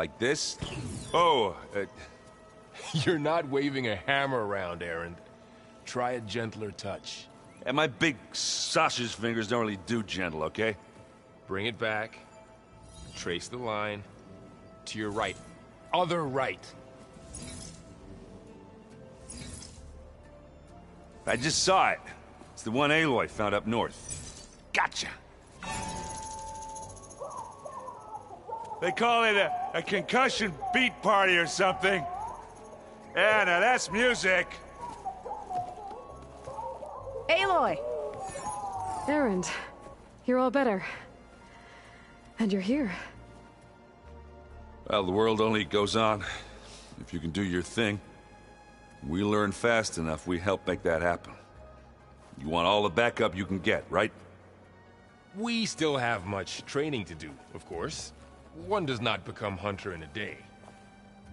like this? Oh, You're not waving a hammer around, Aaron. Try a gentler touch. and my big sausage fingers don't really do gentle, okay? Bring it back. Trace the line. To your right. Other right. I just saw it. It's the one Aloy found up north. Gotcha! They call it a concussion beat party or something. Yeah, now that's music. Aloy! Aaron, you're all better. And you're here. Well, the world only goes on if you can do your thing. We learn fast enough, we help make that happen. You want all the backup you can get, right? We still have much training to do, of course. One does not become hunter in a day.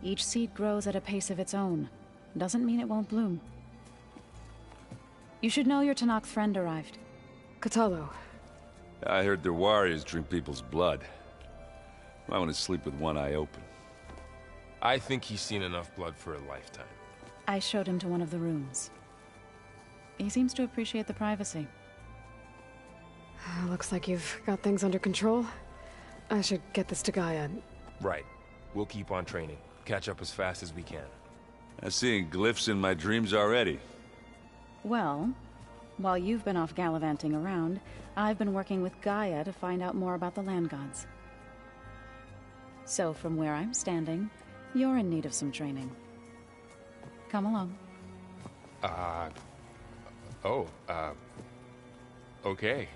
Each seed grows at a pace of its own. Doesn't mean it won't bloom. You should know your Tanakh friend arrived. Katalo. I heard their warriors drink people's blood. I want to sleep with one eye open. I think he's seen enough blood for a lifetime. I showed him to one of the rooms. He seems to appreciate the privacy. Looks like you've got things under control. I should get this to Gaia. Right. We'll keep on training. Catch up as fast as we can. I'm seeing glyphs in my dreams already. Well, while you've been off gallivanting around, I've been working with Gaia to find out more about the land gods. So from where I'm standing, you're in need of some training. Come along. Okay.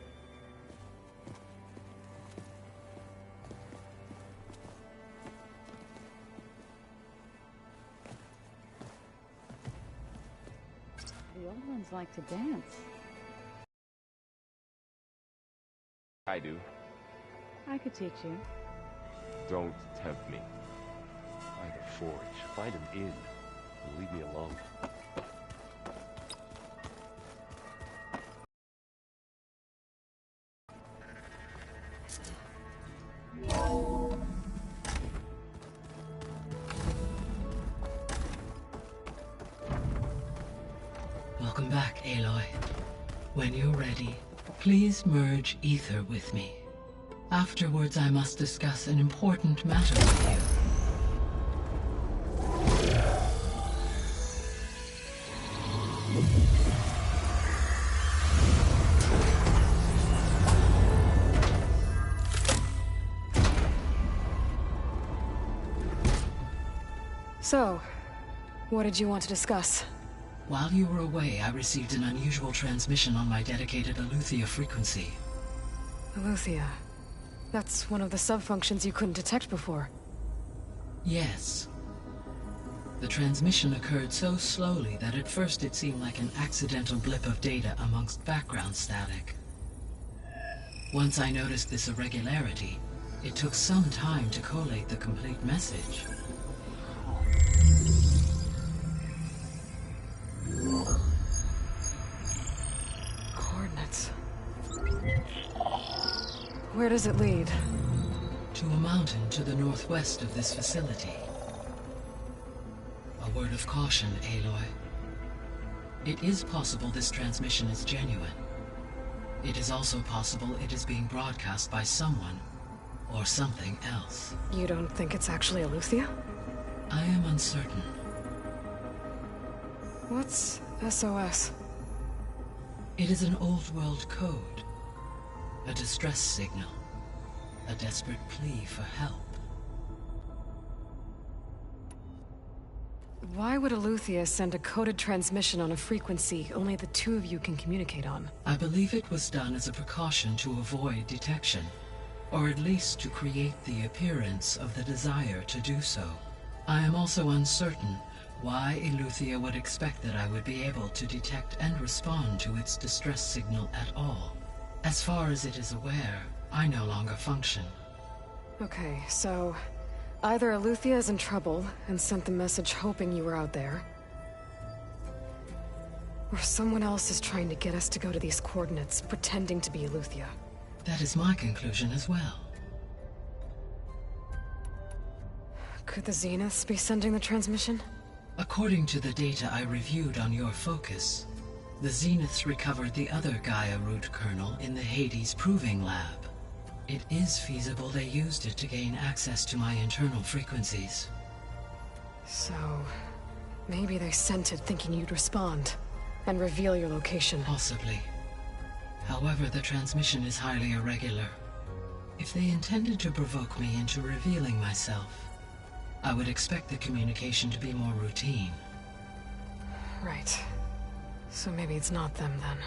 The old ones like to dance. I do. I could teach you. Don't tempt me. Find a forge. Find an inn. And leave me alone. Welcome back, Aloy. When you're ready, please merge ether with me. Afterwards, I must discuss an important matter with you. So, what did you want to discuss? While you were away, I received an unusual transmission on my dedicated Aletheia frequency. Aletheia. That's one of the sub-functions you couldn't detect before. Yes. The transmission occurred so slowly that at first it seemed like an accidental blip of data amongst background static. Once I noticed this irregularity, it took some time to collate the complete message. Coordinates. Where does it lead? To a mountain to the northwest of this facility. A word of caution, Aloy. It is possible this transmission is genuine. It is also possible it is being broadcast by someone or something else. You don't think it's actually Aletheia? I am uncertain. What's SOS? It is an old-world code. A distress signal. A desperate plea for help. Why would Aletheia send a coded transmission on a frequency only the two of you can communicate on? I believe it was done as a precaution to avoid detection, or at least to create the appearance of the desire to do so. I am also uncertain why Aletheia would expect that I would be able to detect and respond to its distress signal at all. As far as it is aware, I no longer function. Okay, so either Aletheia is in trouble and sent the message hoping you were out there, or someone else is trying to get us to go to these coordinates, pretending to be Aletheia. That is my conclusion as well. Could the Zeniths be sending the transmission? According to the data I reviewed on your focus, the Zeniths recovered the other Gaia root kernel in the Hades Proving Lab. It is feasible they used it to gain access to my internal frequencies. So, maybe they sent it thinking you'd respond and reveal your location. Possibly. However, the transmission is highly irregular. If they intended to provoke me into revealing myself, I would expect the communication to be more routine. Right. So maybe it's not them then.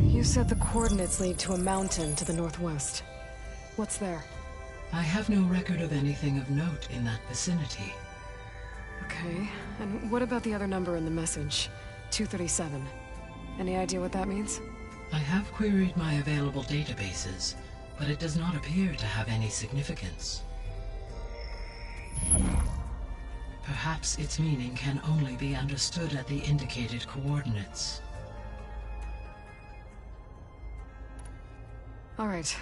You said the coordinates lead to a mountain to the northwest. What's there? I have no record of anything of note in that vicinity. Okay, and what about the other number in the message? 237. Any idea what that means? I have queried my available databases, but it does not appear to have any significance. Perhaps its meaning can only be understood at the indicated coordinates. All right,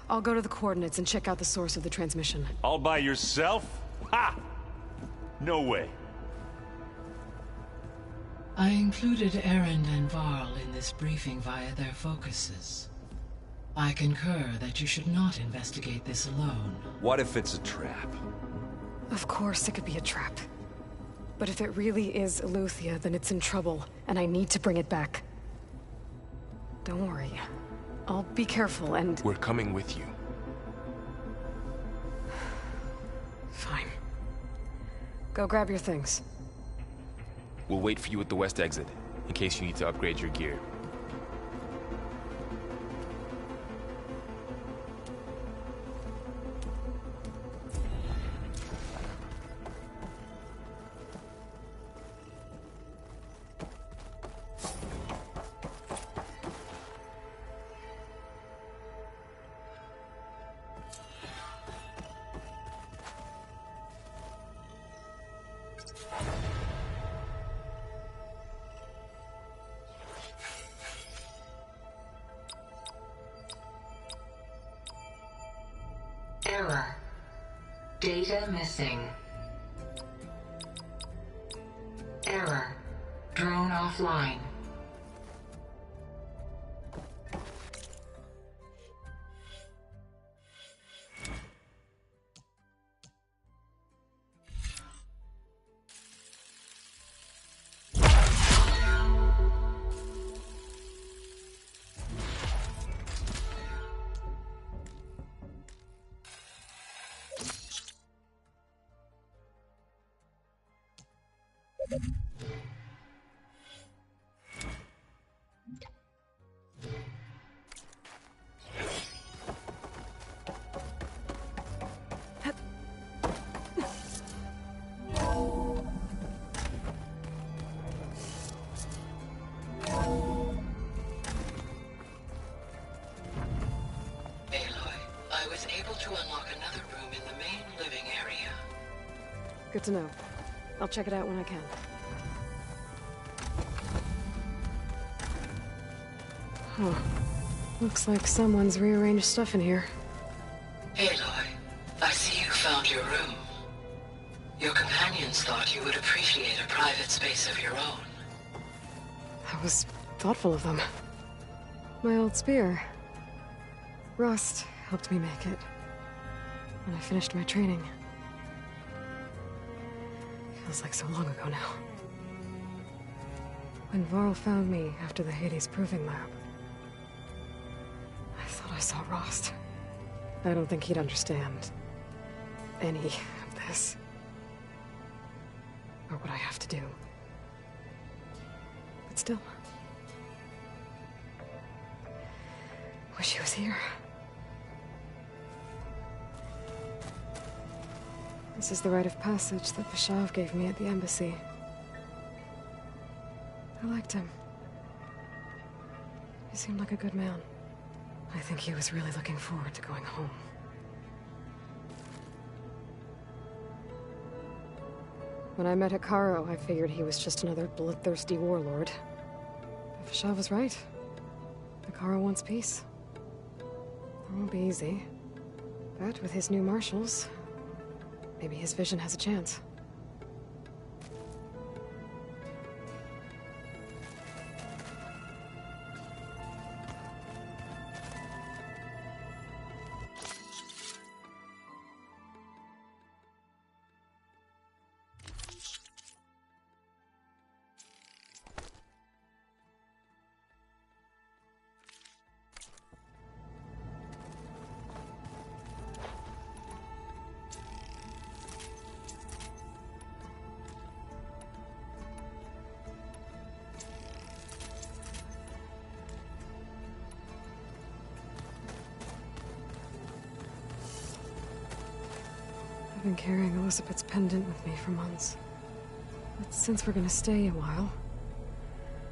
I'll go to the coordinates and check out the source of the transmission. All by yourself? Ha! No way. I included Erend and Varl in this briefing via their focuses. I concur that you should not investigate this alone. What if it's a trap? Of course it could be a trap. But if it really is Aloy, then it's in trouble, and I need to bring it back. Don't worry. I'll be careful and... We're coming with you. Fine. Go grab your things. We'll wait for you at the west exit, in case you need to upgrade your gear. Error. Data missing. Error. Drone offline. Good to know. I'll check it out when I can. Huh. Looks like someone's rearranged stuff in here. Aloy, I see you found your room. Your companions thought you would appreciate a private space of your own. That was thoughtful of them. My old spear. Rust helped me make it. When I finished my training. Feels like so long ago now. When Varl found me after the Hades Proving Lab, I thought I saw Rost. I don't think he'd understand any of this. Or what I have to do. But still. Wish he was here. This is the rite of passage that Vashav gave me at the embassy. I liked him. He seemed like a good man. I think he was really looking forward to going home. When I met Hikaru, I figured he was just another bloodthirsty warlord. But Vashav was right. Hikaru wants peace. Won't be easy. But with his new marshals, maybe his vision has a chance. I've been carrying Elizabeth's pendant with me for months. But since we're gonna stay a while,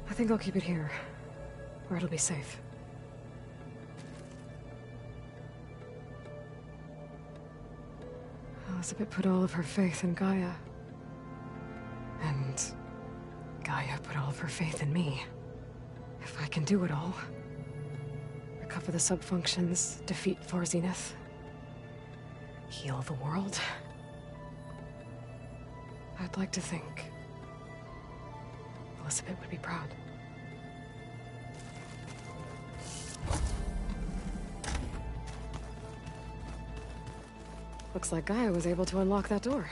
I think I'll keep it here, where it'll be safe. Elizabeth put all of her faith in Gaia. And Gaia put all of her faith in me. If I can do it all, recover the subfunctions, defeat For Zenith, heal the world, I'd like to think Elizabeth would be proud. Looks like Gaia was able to unlock that door.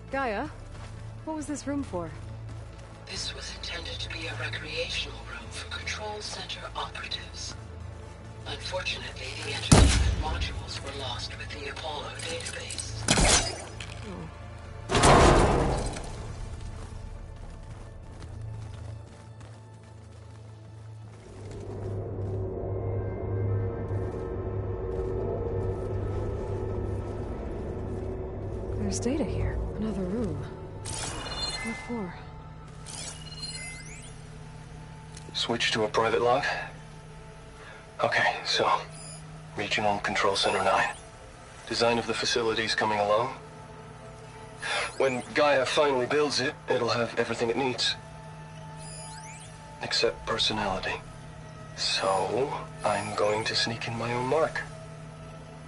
Gaia, what was this room for? This was intended to be a recreational room for Control Center operatives. Unfortunately, the entertainment modules were lost with the Apollo database. There's data here. Another room. What for? Switch to a private log? Okay, so... Regional Control Center 9. Design of the facility's coming along. When Gaia finally builds it, it'll have everything it needs. Except personality. So, I'm going to sneak in my own mark.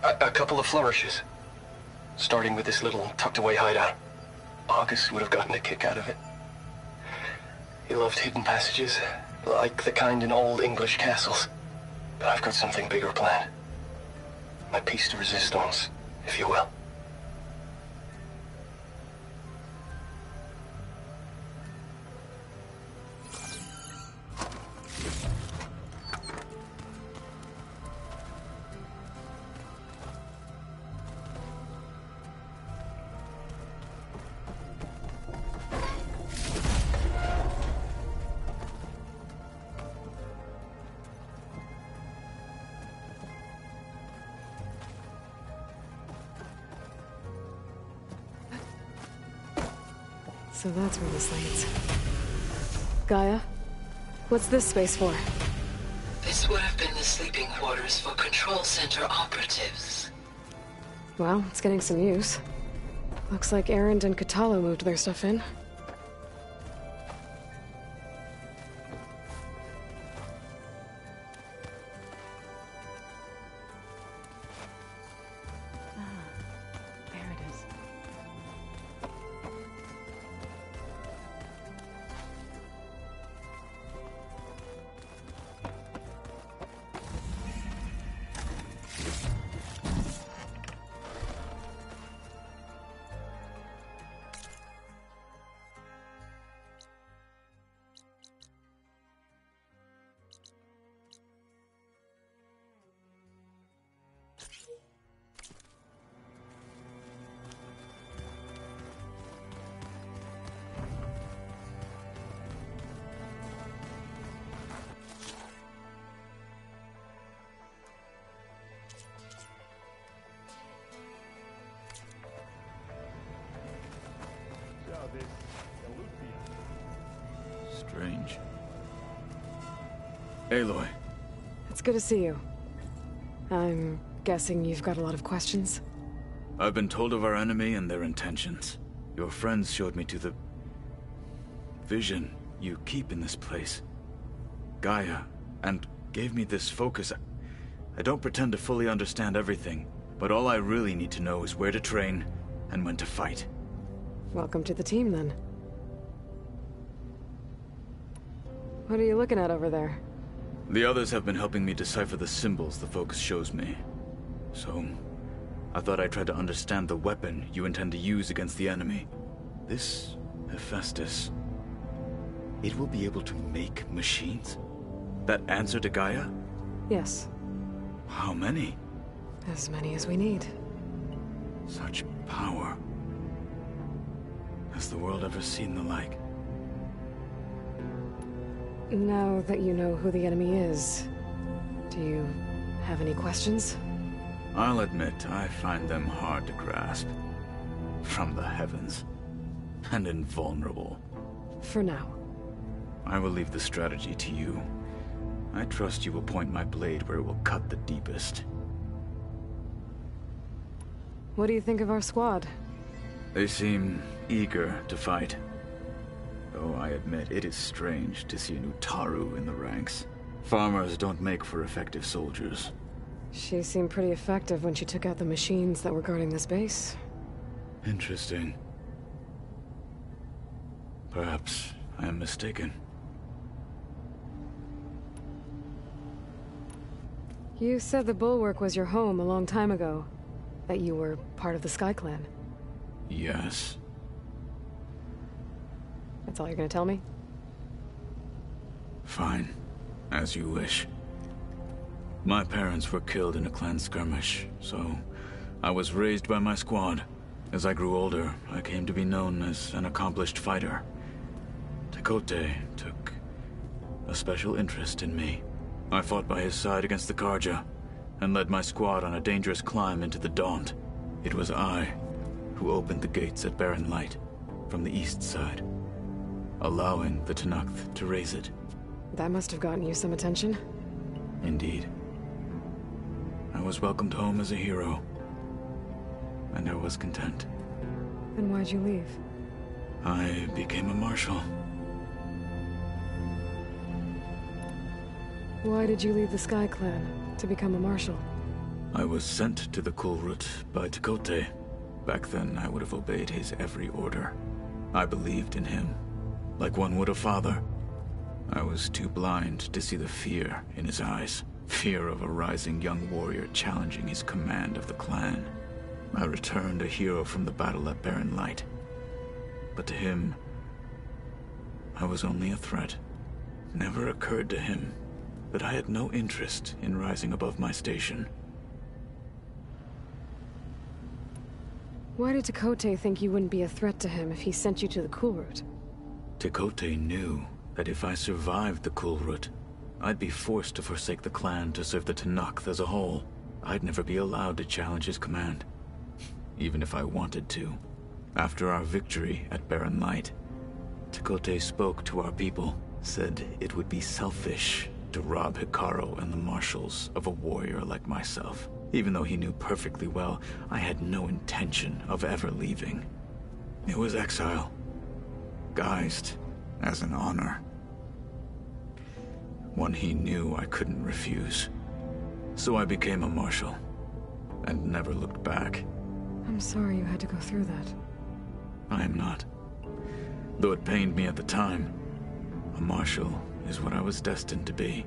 A couple of flourishes. Starting with this little tucked-away hideout. August would have gotten a kick out of it. He loved hidden passages, like the kind in old English castles. But I've got something bigger planned. My piece de resistance, if you will. So that's where this leads. Gaia, what's this space for? This would have been the sleeping quarters for Control Center operatives. Well, it's getting some use. Looks like Erend and Katalo moved their stuff in. There it is. Strange. Aloy. It's good to see you. I'm guessing you've got a lot of questions? I've been told of our enemy and their intentions. Your friends showed me to the... vision you keep in this place. Gaia, and gave me this focus. I don't pretend to fully understand everything, but all I really need to know is where to train and when to fight. Welcome to the team, then. What are you looking at over there? The others have been helping me decipher the symbols the focus shows me. So, I thought I'd try to understand the weapon you intend to use against the enemy. This Hephaestus, it will be able to make machines? That answer to Gaia? Yes. How many? As many as we need. Such power. Has the world ever seen the like? Now that you know who the enemy is, do you have any questions? I'll admit, I find them hard to grasp. From the heavens. And invulnerable. For now. I will leave the strategy to you. I trust you will point my blade where it will cut the deepest. What do you think of our squad? They seem eager to fight. Though I admit it is strange to see a new Taru in the ranks. Farmers don't make for effective soldiers. She seemed pretty effective when she took out the machines that were guarding this base. Interesting. Perhaps I am mistaken. You said the Bulwark was your home a long time ago. That you were part of the Sky Clan. Yes. That's all you're gonna tell me? Fine. As you wish. My parents were killed in a clan skirmish, so I was raised by my squad. As I grew older, I came to be known as an accomplished fighter. Tekote took a special interest in me. I fought by his side against the Karja, and led my squad on a dangerous climb into the Daunt. It was I who opened the gates at Barren Light, from the east side, allowing the Tenakth to raise it. That must have gotten you some attention. Indeed. I was welcomed home as a hero, and I was content. Then why'd you leave? I became a marshal. Why did you leave the Sky Clan to become a marshal? I was sent to the Kulrut by Tekote. Back then, I would have obeyed his every order. I believed in him, like one would a father. I was too blind to see the fear in his eyes. Fear of a rising young warrior challenging his command of the clan. I returned a hero from the battle at Barren Light. But to him, I was only a threat. Never occurred to him that I had no interest in rising above my station. Why did Tekote think you wouldn't be a threat to him if he sent you to the Kulrut? Tekote knew that if I survived the Kulrut, I'd be forced to forsake the clan to serve the Tenakth as a whole. I'd never be allowed to challenge his command, even if I wanted to. After our victory at Barren Light, Tekote spoke to our people, said it would be selfish to rob Hikaru and the marshals of a warrior like myself, even though he knew perfectly well I had no intention of ever leaving. It was exile, guised as an honor. One he knew I couldn't refuse. So I became a marshal, and never looked back. I'm sorry you had to go through that. I am not. Though it pained me at the time, a marshal is what I was destined to be.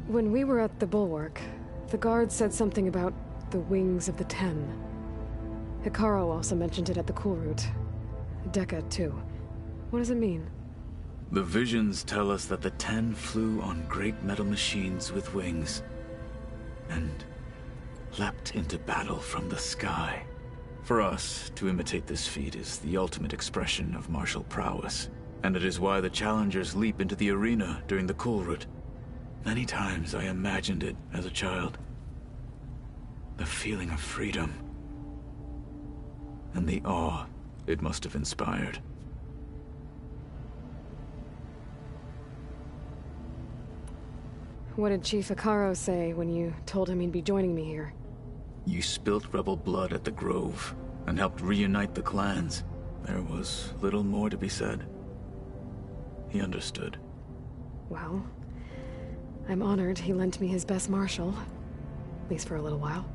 When we were at the Bulwark, the guard said something about the Wings of the Ten. Hikaru also mentioned it at the Kulrut. Dekka, too. What does it mean? The visions tell us that the Ten flew on great metal machines with wings, and leapt into battle from the sky. For us, to imitate this feat is the ultimate expression of martial prowess, and it is why the challengers leap into the arena during the Kulrut. Many times I imagined it as a child. The feeling of freedom, and the awe it must have inspired. What did Chief Hikaru say when you told him he'd be joining me here? You spilt rebel blood at the Grove, and helped reunite the clans. There was little more to be said. He understood. Well, I'm honored he lent me his best marshal. At least for a little while.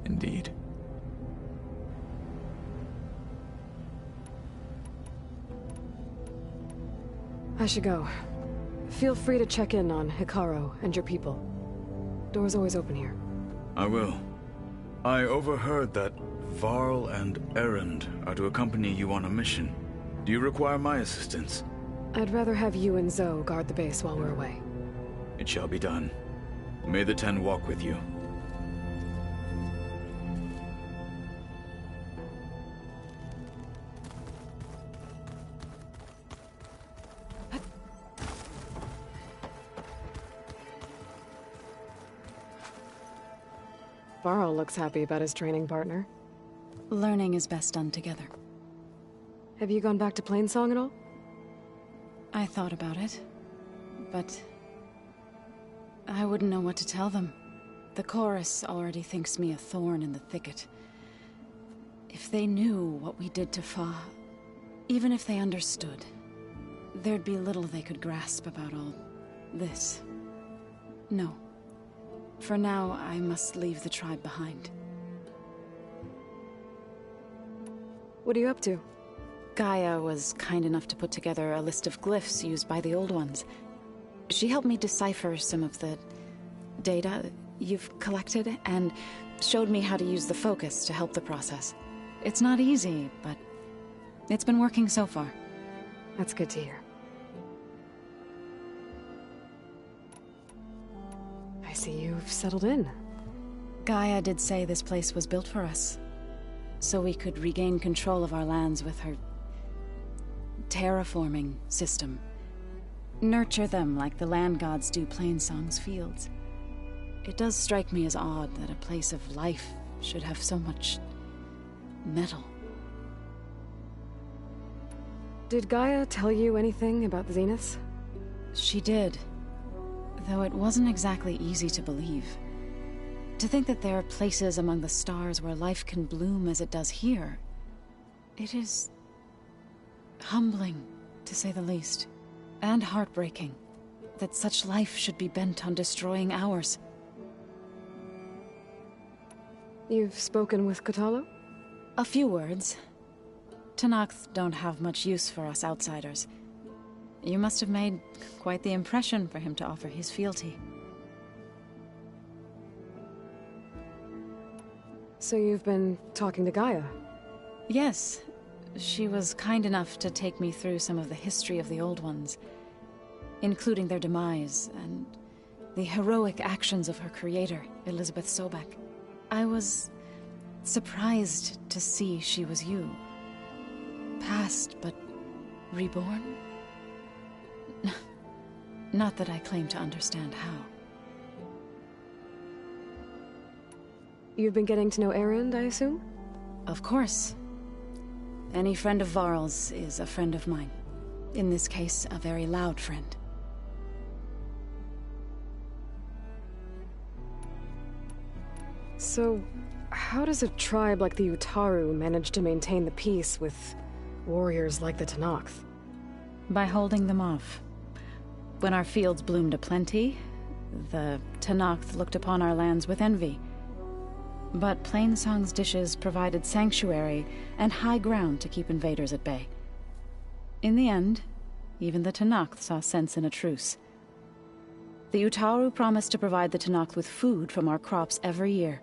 Indeed. I should go. Feel free to check in on Hikaru and your people. Door's always open here. I will. I overheard that Varl and Erend are to accompany you on a mission. Do you require my assistance? I'd rather have you and Zoe guard the base while we're away. It shall be done. May the Ten walk with you. Varl looks happy about his training partner. Learning is best done together. Have you gone back to Plainsong at all? I thought about it, but I wouldn't know what to tell them. The chorus already thinks me a thorn in the thicket. If they knew what we did to Fa, even if they understood, there'd be little they could grasp about all this. No. For now, I must leave the tribe behind. What are you up to? Gaia was kind enough to put together a list of glyphs used by the Old Ones. She helped me decipher some of the data you've collected, and showed me how to use the focus to help the process. It's not easy, but it's been working so far. That's good to hear. I see you've settled in. Gaia did say this place was built for us, so we could regain control of our lands with her terraforming system. Nurture them like the land gods do Plainsong's fields. It does strike me as odd that a place of life should have so much metal. Did Gaia tell you anything about the Zeniths? She did, though it wasn't exactly easy to believe. To think that there are places among the stars where life can bloom as it does here, it is humbling, to say the least, and heartbreaking that such life should be bent on destroying ours. You've spoken with Kotallo? A few words. Tenakth don't have much use for us outsiders. You must have made quite the impression for him to offer his fealty. So you've been talking to Gaia? Yes. She was kind enough to take me through some of the history of the Old Ones, including their demise and the heroic actions of her creator, Elizabeth Sobek. I was surprised to see she was you. Past, but reborn? Not that I claim to understand how. You've been getting to know Erend, I assume? Of course. Any friend of Varl's is a friend of mine. In this case, a very loud friend. So, how does a tribe like the Utaru manage to maintain the peace with warriors like the Tenakth? By holding them off. When our fields bloomed aplenty, the Tenakth looked upon our lands with envy. But Plainsong's dishes provided sanctuary and high ground to keep invaders at bay. In the end, even the Tenakth saw sense in a truce. The Utaru promised to provide the Tenakth with food from our crops every year.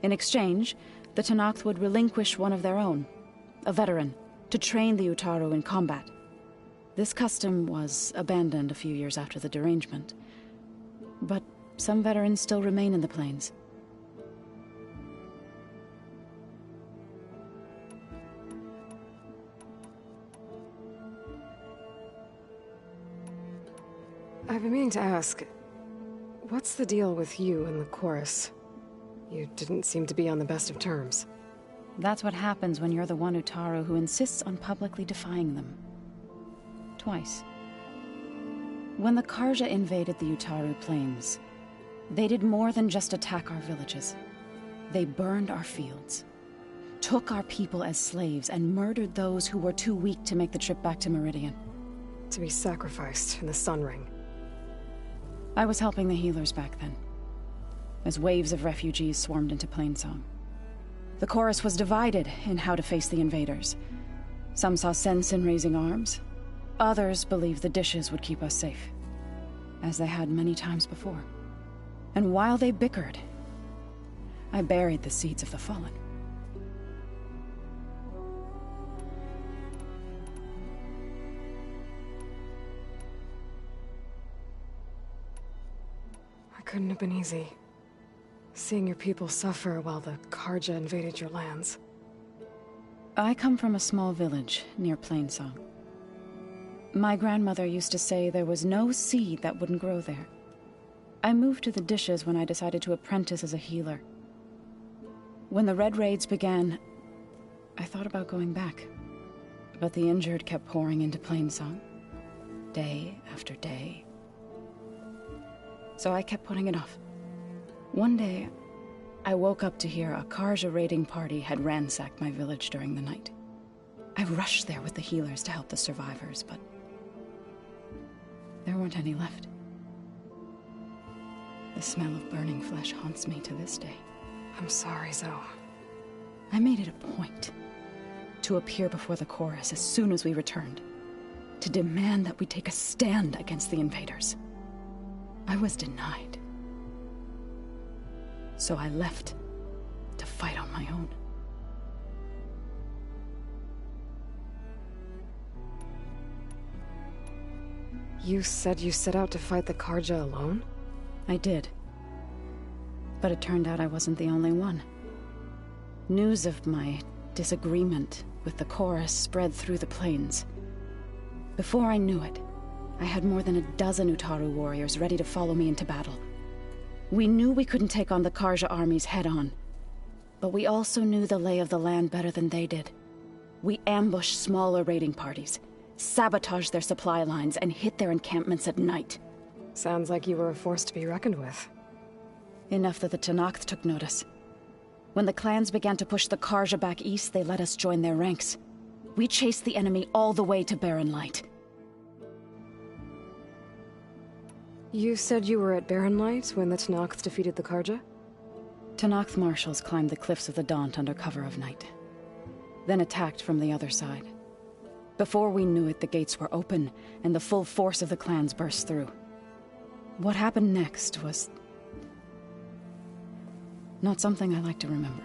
In exchange, the Tenakth would relinquish one of their own, a veteran, to train the Utaru in combat. This custom was abandoned a few years after the derangement. But some veterans still remain in the plains. I've been meaning to ask, what's the deal with you and the chorus? You didn't seem to be on the best of terms. That's what happens when you're the one Utaru who insists on publicly defying them. Twice. When the Karja invaded the Utaru Plains, they did more than just attack our villages. They burned our fields, took our people as slaves, and murdered those who were too weak to make the trip back to Meridian. To be sacrificed in the Sun Ring. I was helping the healers back then, as waves of refugees swarmed into Plainsong. The chorus was divided in how to face the invaders. Some saw sense in raising arms. Others believed the dishes would keep us safe, as they had many times before. And while they bickered, I buried the seeds of the fallen. It couldn't have been easy. Seeing your people suffer while the Karja invaded your lands. I come from a small village near Plainsong. My grandmother used to say there was no seed that wouldn't grow there. I moved to the dishes when I decided to apprentice as a healer. When the Red Raids began, I thought about going back. But the injured kept pouring into Plainsong, day after day. So I kept putting it off. One day, I woke up to hear a Karja raiding party had ransacked my village during the night. I rushed there with the healers to help the survivors, but there weren't any left. The smell of burning flesh haunts me to this day. I'm sorry, Zoe. I made it a point to appear before the chorus as soon as we returned, to demand that we take a stand against the invaders. I was denied. So I left to fight on my own. You said you set out to fight the Karja alone? I did. But it turned out I wasn't the only one. News of my disagreement with the chorus spread through the plains. Before I knew it, I had more than a dozen Utaru warriors ready to follow me into battle. We knew we couldn't take on the Karja armies head-on, but we also knew the lay of the land better than they did. We ambushed smaller raiding parties, sabotaged their supply lines, and hit their encampments at night. Sounds like you were a force to be reckoned with. Enough that the Tenakth took notice. When the clans began to push the Karja back east, they let us join their ranks. We chased the enemy all the way to Barren Light. You said you were at Barren Light when the Tenakth defeated the Karja? Tenakth marshals climbed the cliffs of the Daunt under cover of night, then attacked from the other side. Before we knew it, the gates were open, and the full force of the clans burst through. What happened next was not something I like to remember.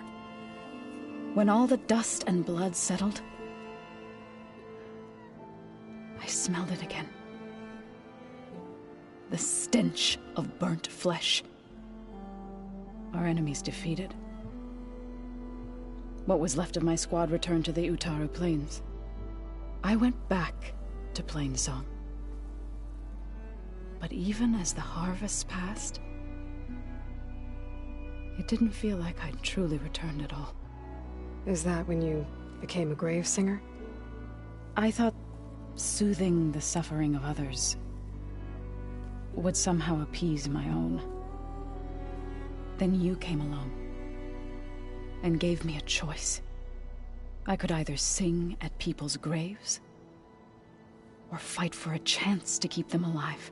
When all the dust and blood settled, I smelled it again. The stench of burnt flesh. Our enemies defeated. What was left of my squad returned to the Utaru Plains. I went back to Plainsong. But even as the harvest passed, it didn't feel like I'd truly returned at all. Is that when you became a grave singer? I thought soothing the suffering of others would somehow appease my own. Then you came along and gave me a choice. I could either sing at people's graves or fight for a chance to keep them alive.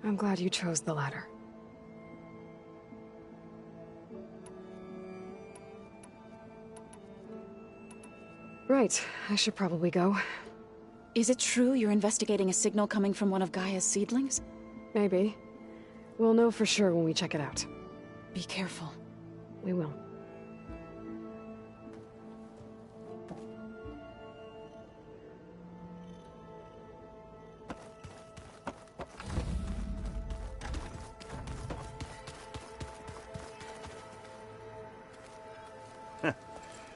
I'm glad you chose the latter. Right, I should probably go. Is it true you're investigating a signal coming from one of Gaia's seedlings? Maybe. We'll know for sure when we check it out. Be careful. We will.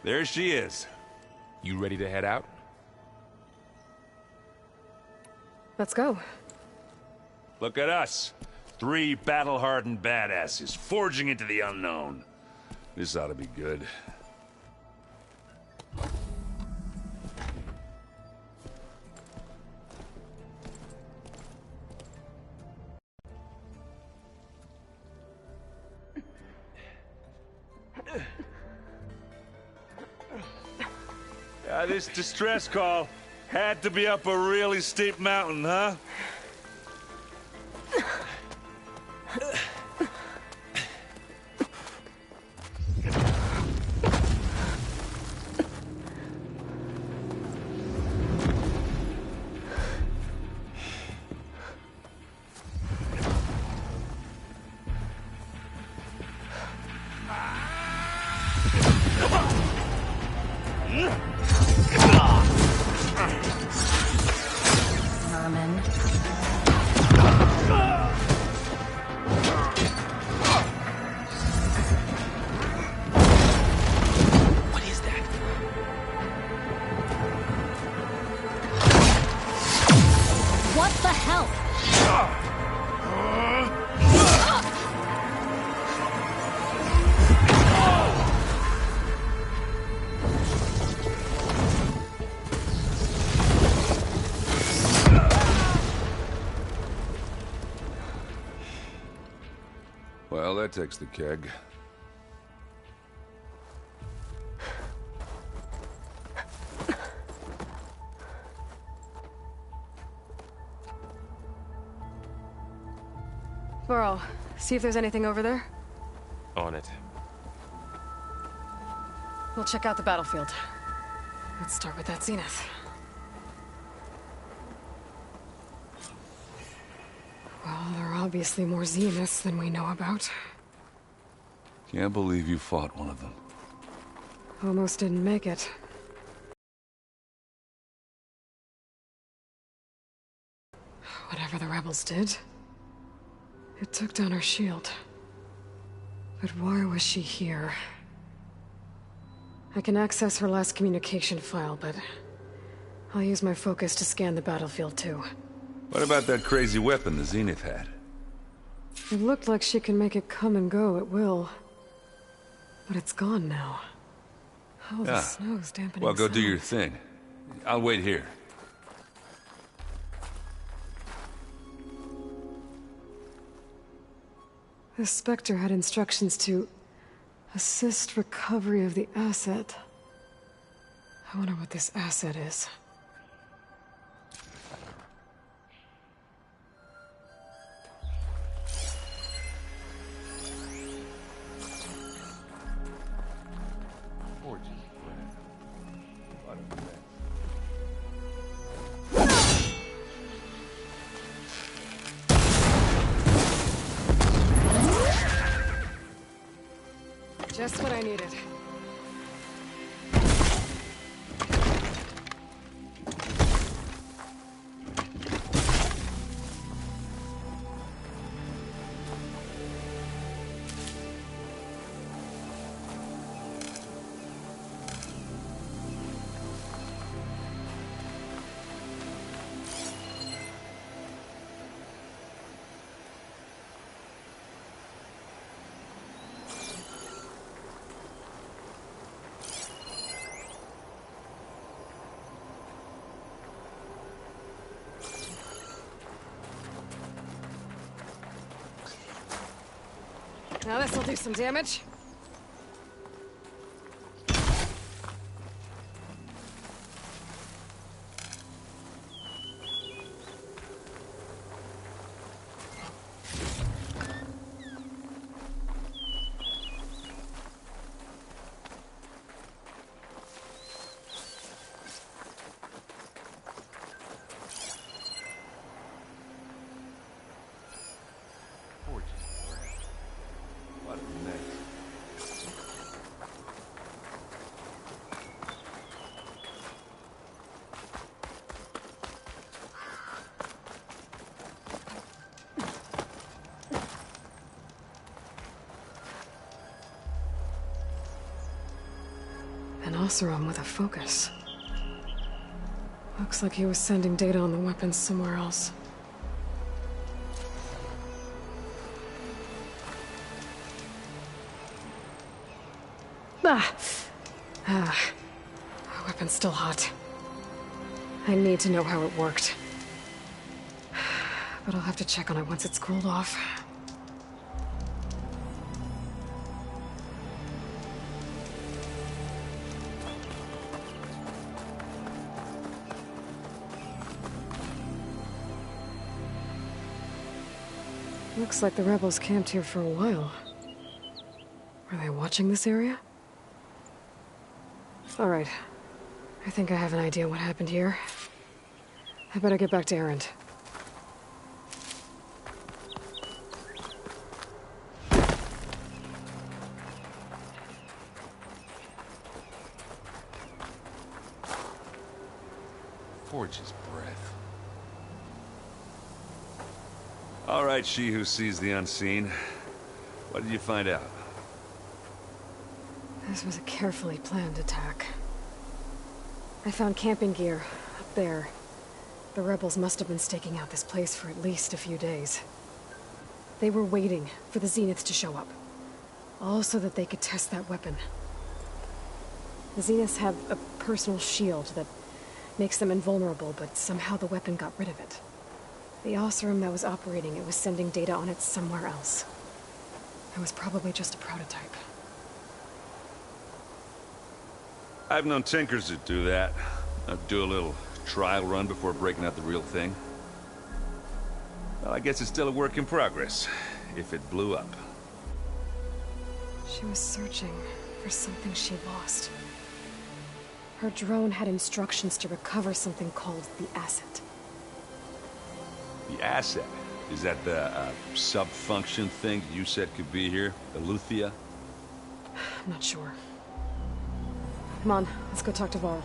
There she is. You ready to head out? Let's go. Look at us. 3 battle-hardened badasses forging into the unknown. This ought to be good. This distress call had to be up a really steep mountain, huh? Vermin. What is that? What the hell? Well, that takes the keg. Burrow, see if there's anything over there. On it. We'll check out the battlefield. Let's start with that zenith. Well, there are obviously more zeniths than we know about. Can't believe you fought one of them. Almost didn't make it. Whatever the rebels did, it took down her shield. But why was she here? I can access her last communication file, but I'll use my focus to scan the battlefield too. What about that crazy weapon the Zenith had? It looked like she can make it come and go at will. But it's gone now. Oh, the snow's dampening. Well, go do sound. your thing. I'll wait here. The Spectre had instructions to assist recovery of the asset. I wonder what this asset is. Just what I needed. Now this'll do some damage. What a mess. An Oseram with a focus. Looks like he was sending data on the weapons somewhere else. Weapon's still hot. I need to know how it worked. But I'll have to check on it once it's cooled off. Looks like the rebels camped here for a while. Were they watching this area? Alright. I think I have an idea what happened here. I better get back to Erend. Forge's breath. All right, she who sees the unseen. What did you find out? This was a carefully planned attack. I found camping gear up there. The rebels must have been staking out this place for at least a few days. They were waiting for the Zeniths to show up. All so that they could test that weapon. The Zeniths have a personal shield that makes them invulnerable, but somehow the weapon got rid of it. The Oseram that was operating it was sending data on it somewhere else. It was probably just a prototype. I've known tinkers that do that. I'd do a little trial run before breaking out the real thing. Well, I guess it's still a work in progress, if it blew up. She was searching for something she lost. Her drone had instructions to recover something called the asset. The asset? Is that the sub-function thing you said could be here? Aloy-Ear? I'm not sure. Come on, let's go talk to Varl.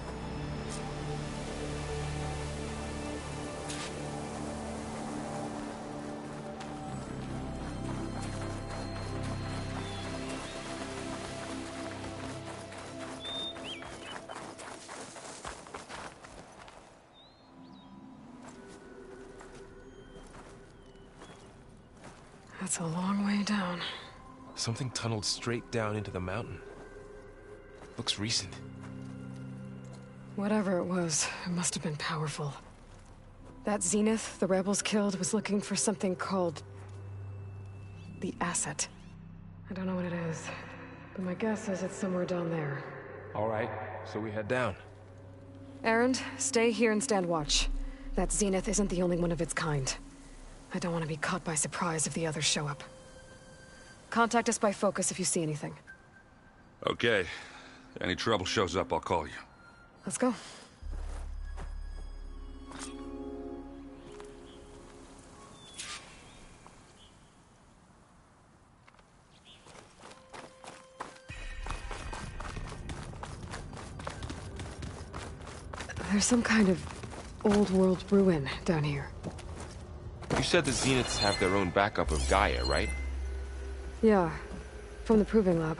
That's a long way down. Something tunneled straight down into the mountain. Looks recent. Whatever it was, it must have been powerful. That Zenith the rebels killed was looking for something called the asset. I don't know what it is, but my guess is it's somewhere down there. All right, so we head down. Erend, stay here and stand watch. That Zenith isn't the only one of its kind. I don't want to be caught by surprise if the others show up. Contact us by focus if you see anything. Okay. Any trouble shows up, I'll call you. Let's go. There's some kind of old-world ruin down here. You said the Zeniths have their own backup of Gaia, right? Yeah, from the Proving Lab.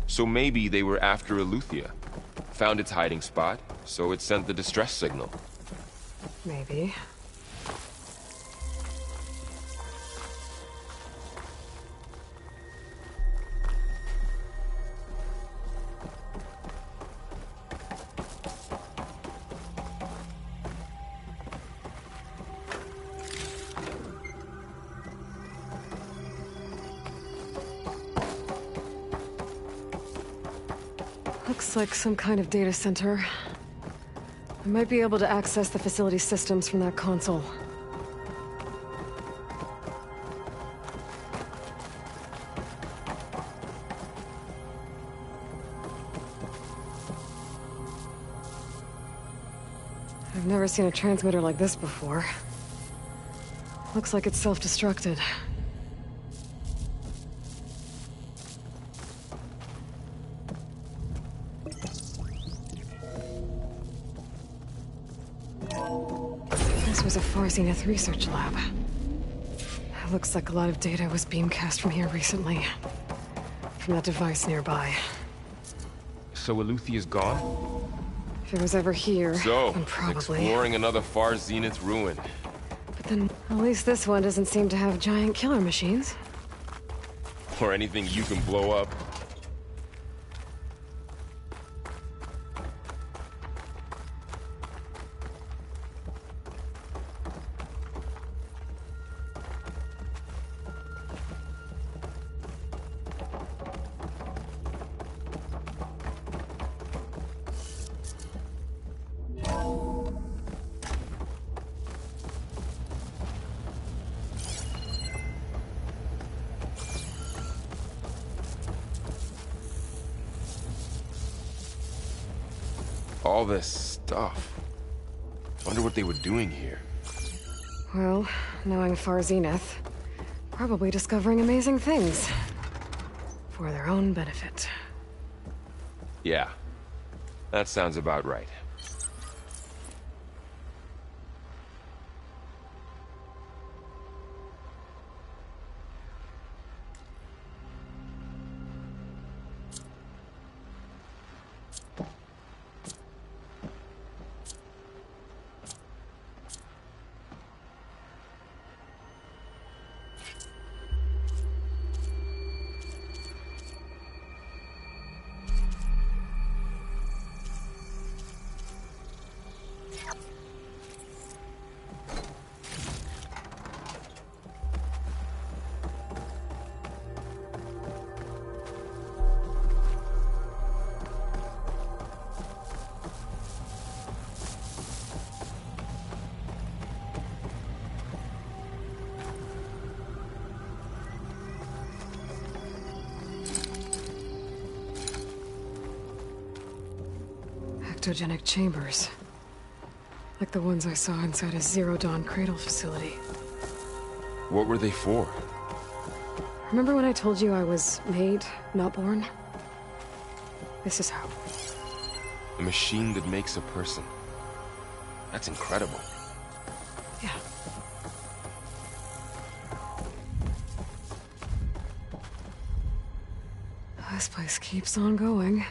So maybe they were after Aloy-Ear. Found its hiding spot, so it sent the distress signal. Maybe. Looks like some kind of data center. I might be able to access the facility systems from that console. I've never seen a transmitter like this before. Looks like it's self-destructed. This was a Far Zenith research lab. It looks like a lot of data was beamcast from here recently. From that device nearby. So Aloy-Ear's gone? If it was ever here, So, then probably. exploring another Far Zenith ruin. But then, at least this one doesn't seem to have giant killer machines. Or anything you can blow up. All this stuff. Wonder what they were doing here. Well, knowing Far Zenith, probably discovering amazing things. For their own benefit. Yeah, that sounds about right. Ectogenic chambers. Like the ones I saw inside a Zero Dawn cradle facility. What were they for? Remember when I told you I was made, not born? This is how. A machine that makes a person. That's incredible. Yeah. This place keeps on going.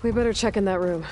We better check in that room.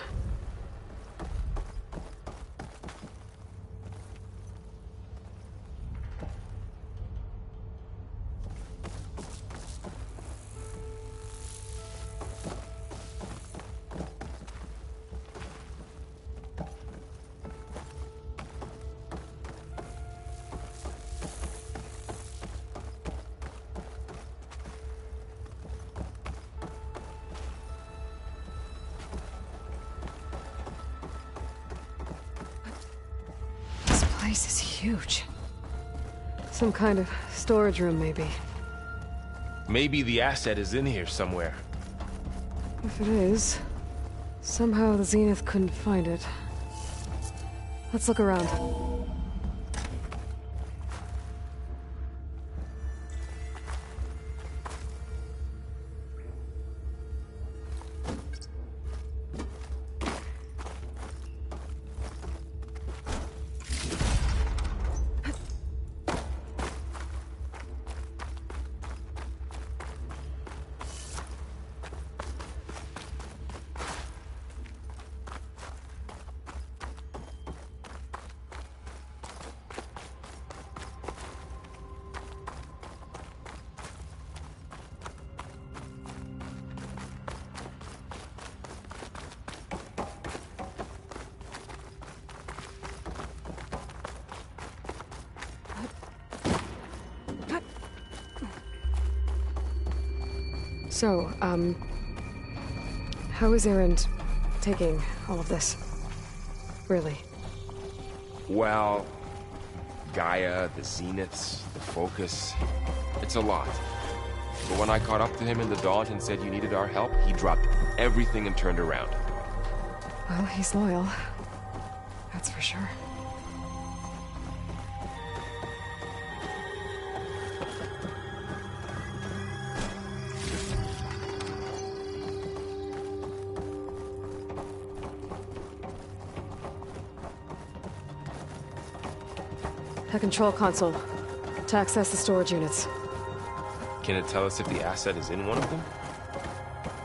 This is huge. Some kind of storage room, maybe. Maybe the asset is in here somewhere. If it is, somehow the Zenith couldn't find it. Let's look around. So, how is Erend taking all of this? Really? Well, Gaia, the Zeniths, the Focus, it's a lot. But when I caught up to him in the Daunt and said you needed our help, he dropped everything and turned around. Well, he's loyal. That's for sure. A control console to access the storage units. Can it tell us if the asset is in one of them?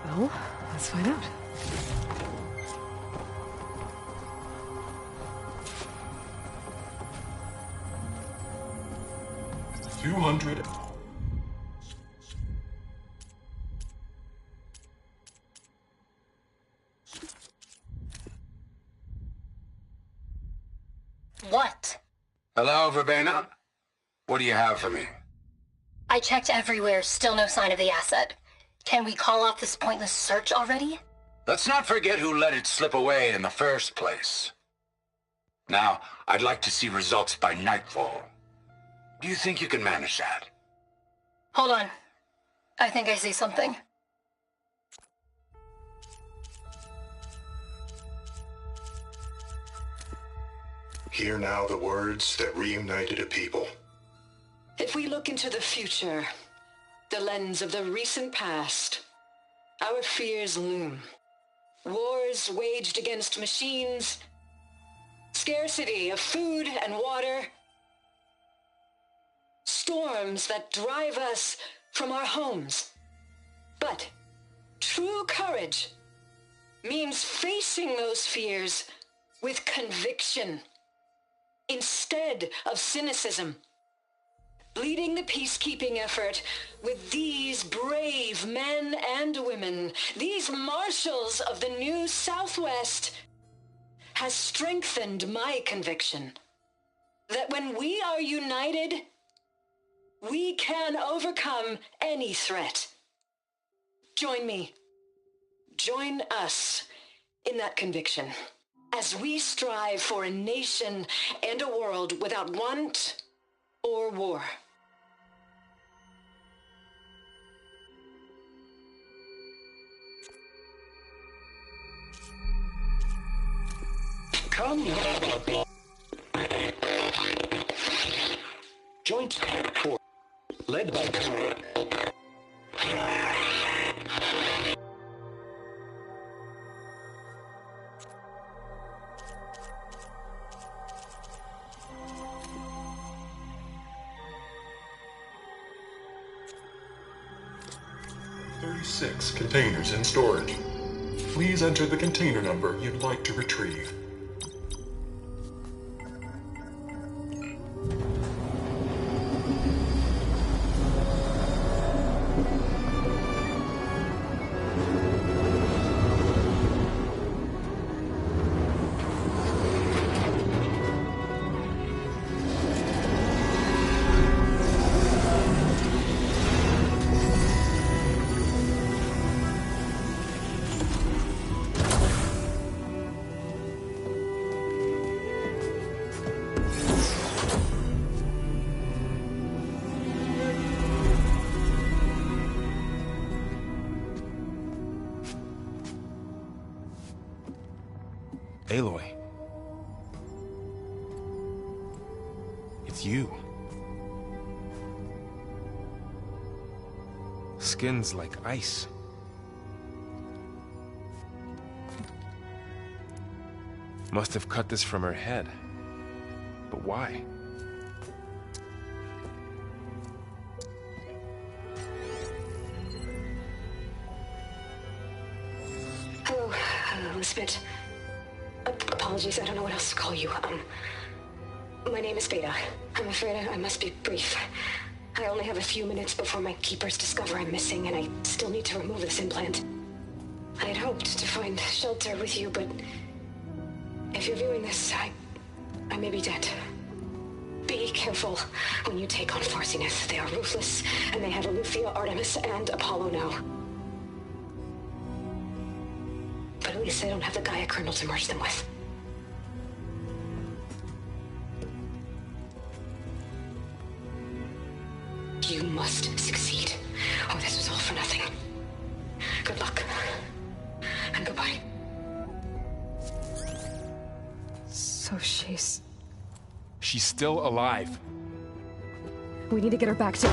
Well, let's find out. What? Hello, Verbena. What do you have for me? I checked everywhere, still no sign of the asset. Can we call off this pointless search already? Let's not forget who let it slip away in the first place. Now, I'd like to see results by nightfall. Do you think you can manage that? Hold on. I think I see something. Hear now the words that reunited a people. If we look into the future, the lens of the recent past, our fears loom. Wars waged against machines, scarcity of food and water, storms that drive us from our homes. But true courage means facing those fears with conviction instead of cynicism. Leading the peacekeeping effort with these brave men and women, these marshals of the new Southwest, has strengthened my conviction that when we are united, we can overcome any threat. Join me. Join us in that conviction as we strive for a nation and a world without want or war. Come. Joint Force, led by 36 containers in storage. Please enter the container number you'd like to retrieve. Aloy. It's you. Skin's like ice. Must have cut this from her head. But why? Hello, Elizabeth. Apologies, I don't know what else to call you. My name is Beta. I'm afraid I must be brief. I only have a few minutes before my keepers discover I'm missing, and I still need to remove this implant. I had hoped to find shelter with you, but if you're viewing this, I may be dead. Be careful when you take on Farsiness. They are ruthless, and they have Aletheia, Artemis, and Apollo now. But at least I don't have the Gaia kernel to merge them with. You must succeed, or this was all for nothing. Good luck. And goodbye. So she's still alive. We need to get her back to...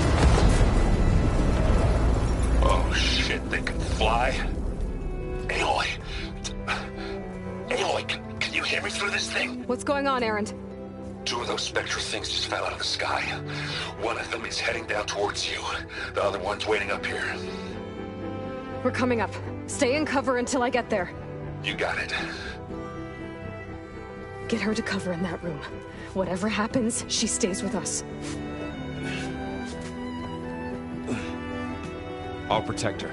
Oh shit, they can fly? Aloy! Aloy, can you hear me through this thing? What's going on, Erend? Two of those spectral things just fell out of the sky. One of them is heading down towards you. The other one's waiting up here. We're coming up. Stay in cover until I get there. You got it. Get her to cover in that room. Whatever happens, she stays with us. I'll protect her.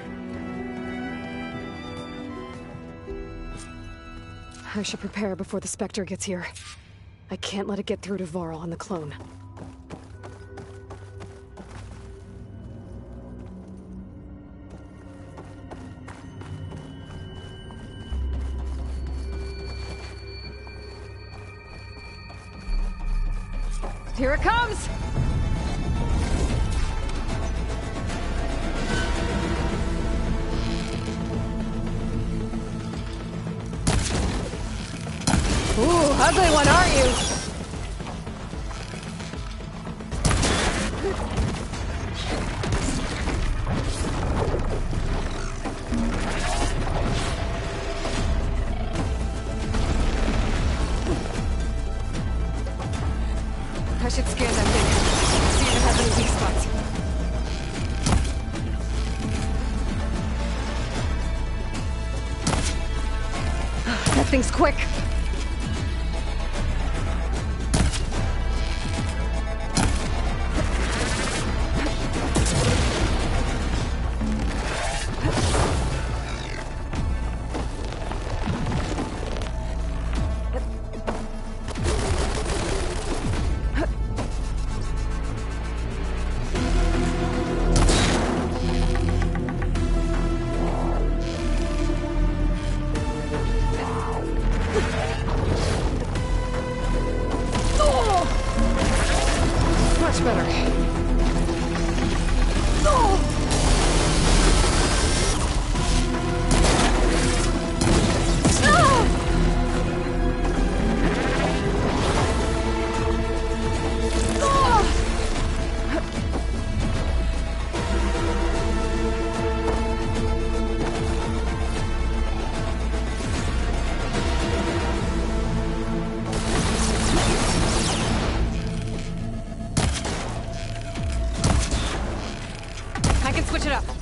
I should prepare before the Spectre gets here. I can't let it get through to Varl and the clone. Here it comes! Ooh, ugly one, aren't you? things quick! Switch it up.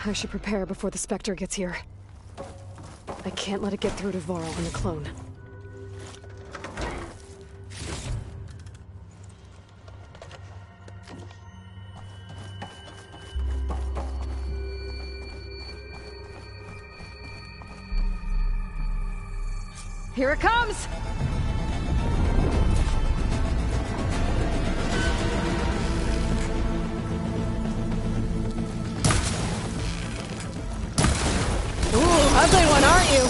I should prepare before the Spectre gets here. I can't let it get through to Varl and the clone. Here it comes! Ooh, ugly one, aren't you?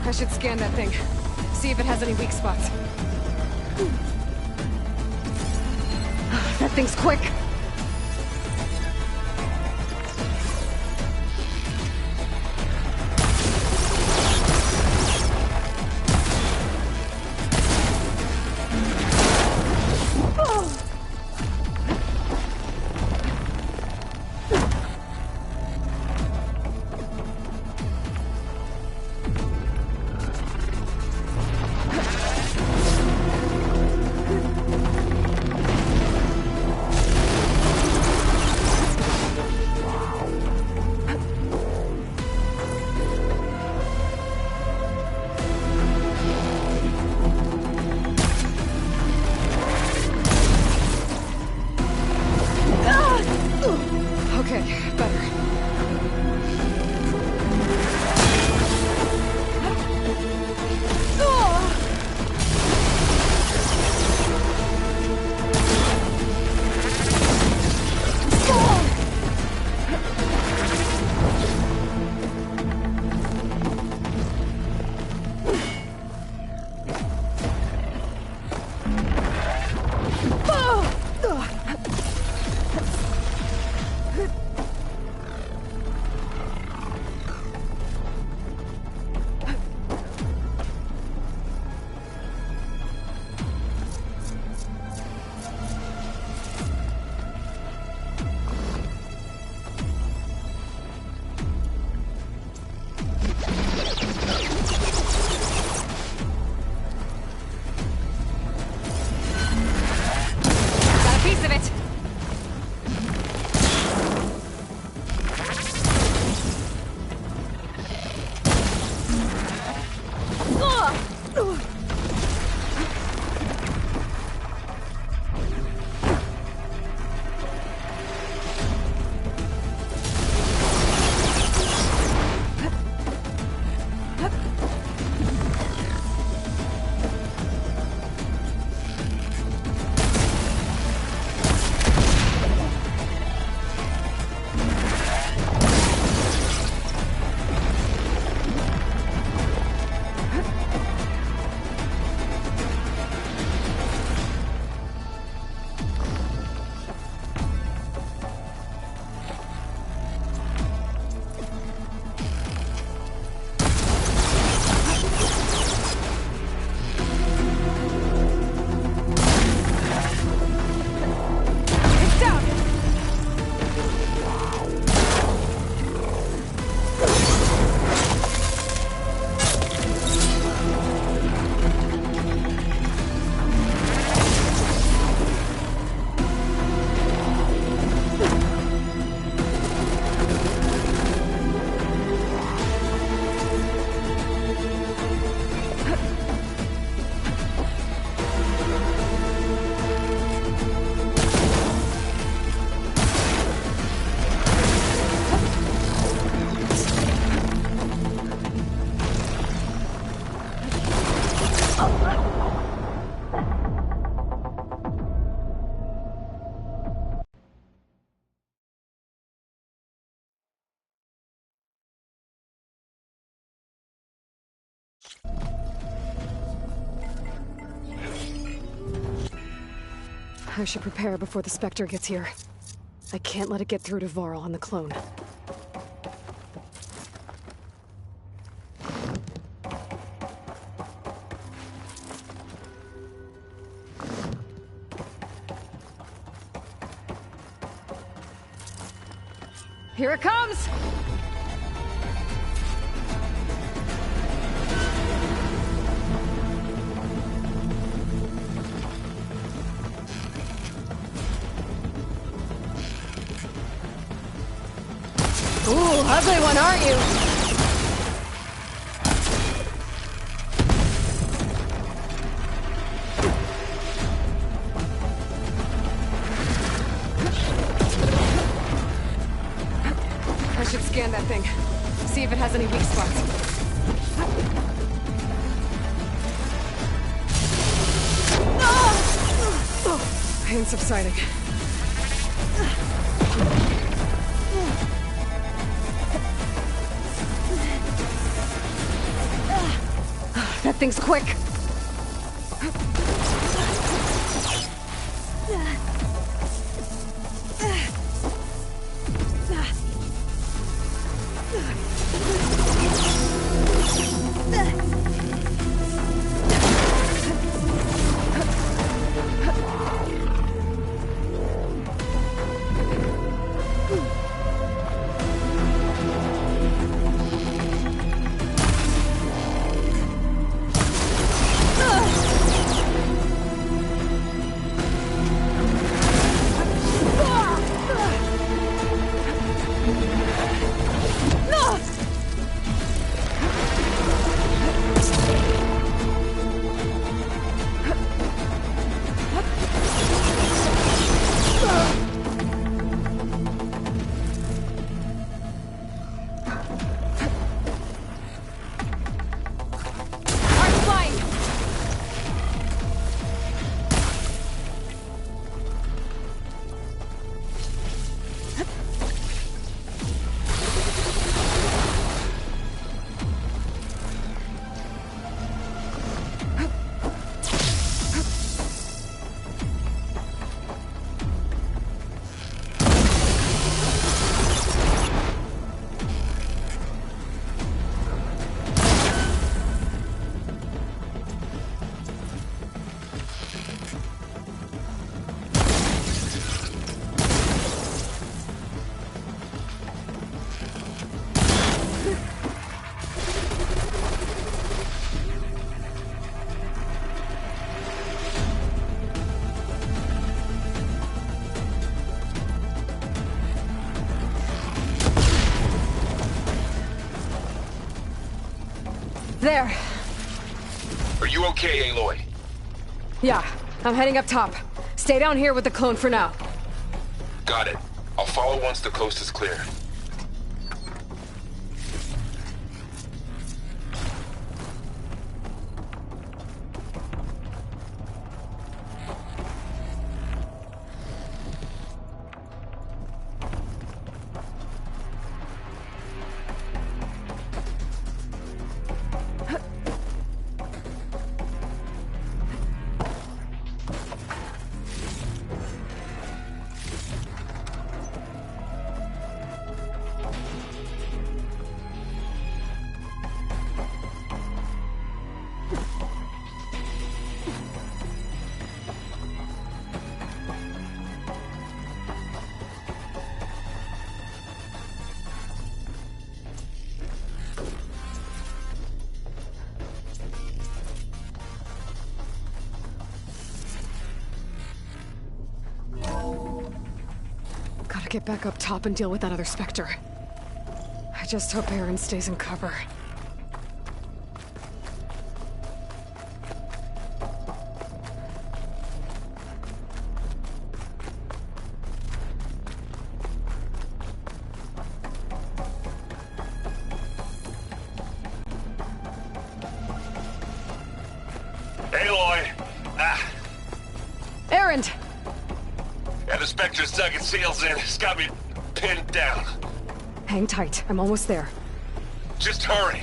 I should scan that thing. See if it has any weak spots. That thing's quick. I should prepare before the Spectre gets here. I can't let it get through to Varl and the clone. Here it comes! Ooh, ugly one, aren't you? I should scan that thing. See if it has any weak spots. Oh, pain subsiding. That thing's quick. There. Are you okay, Aloy? Yeah, I'm heading up top. Stay down here with the clone for now. Got it. I'll follow once the coast is clear. Get back up top and deal with that other Spectre. I just hope Aaron stays in cover. Aloy! Aaron! Yeah, the Spectre's dug its heels in. It's got me pinned down. Hang tight. I'm almost there. Just hurry.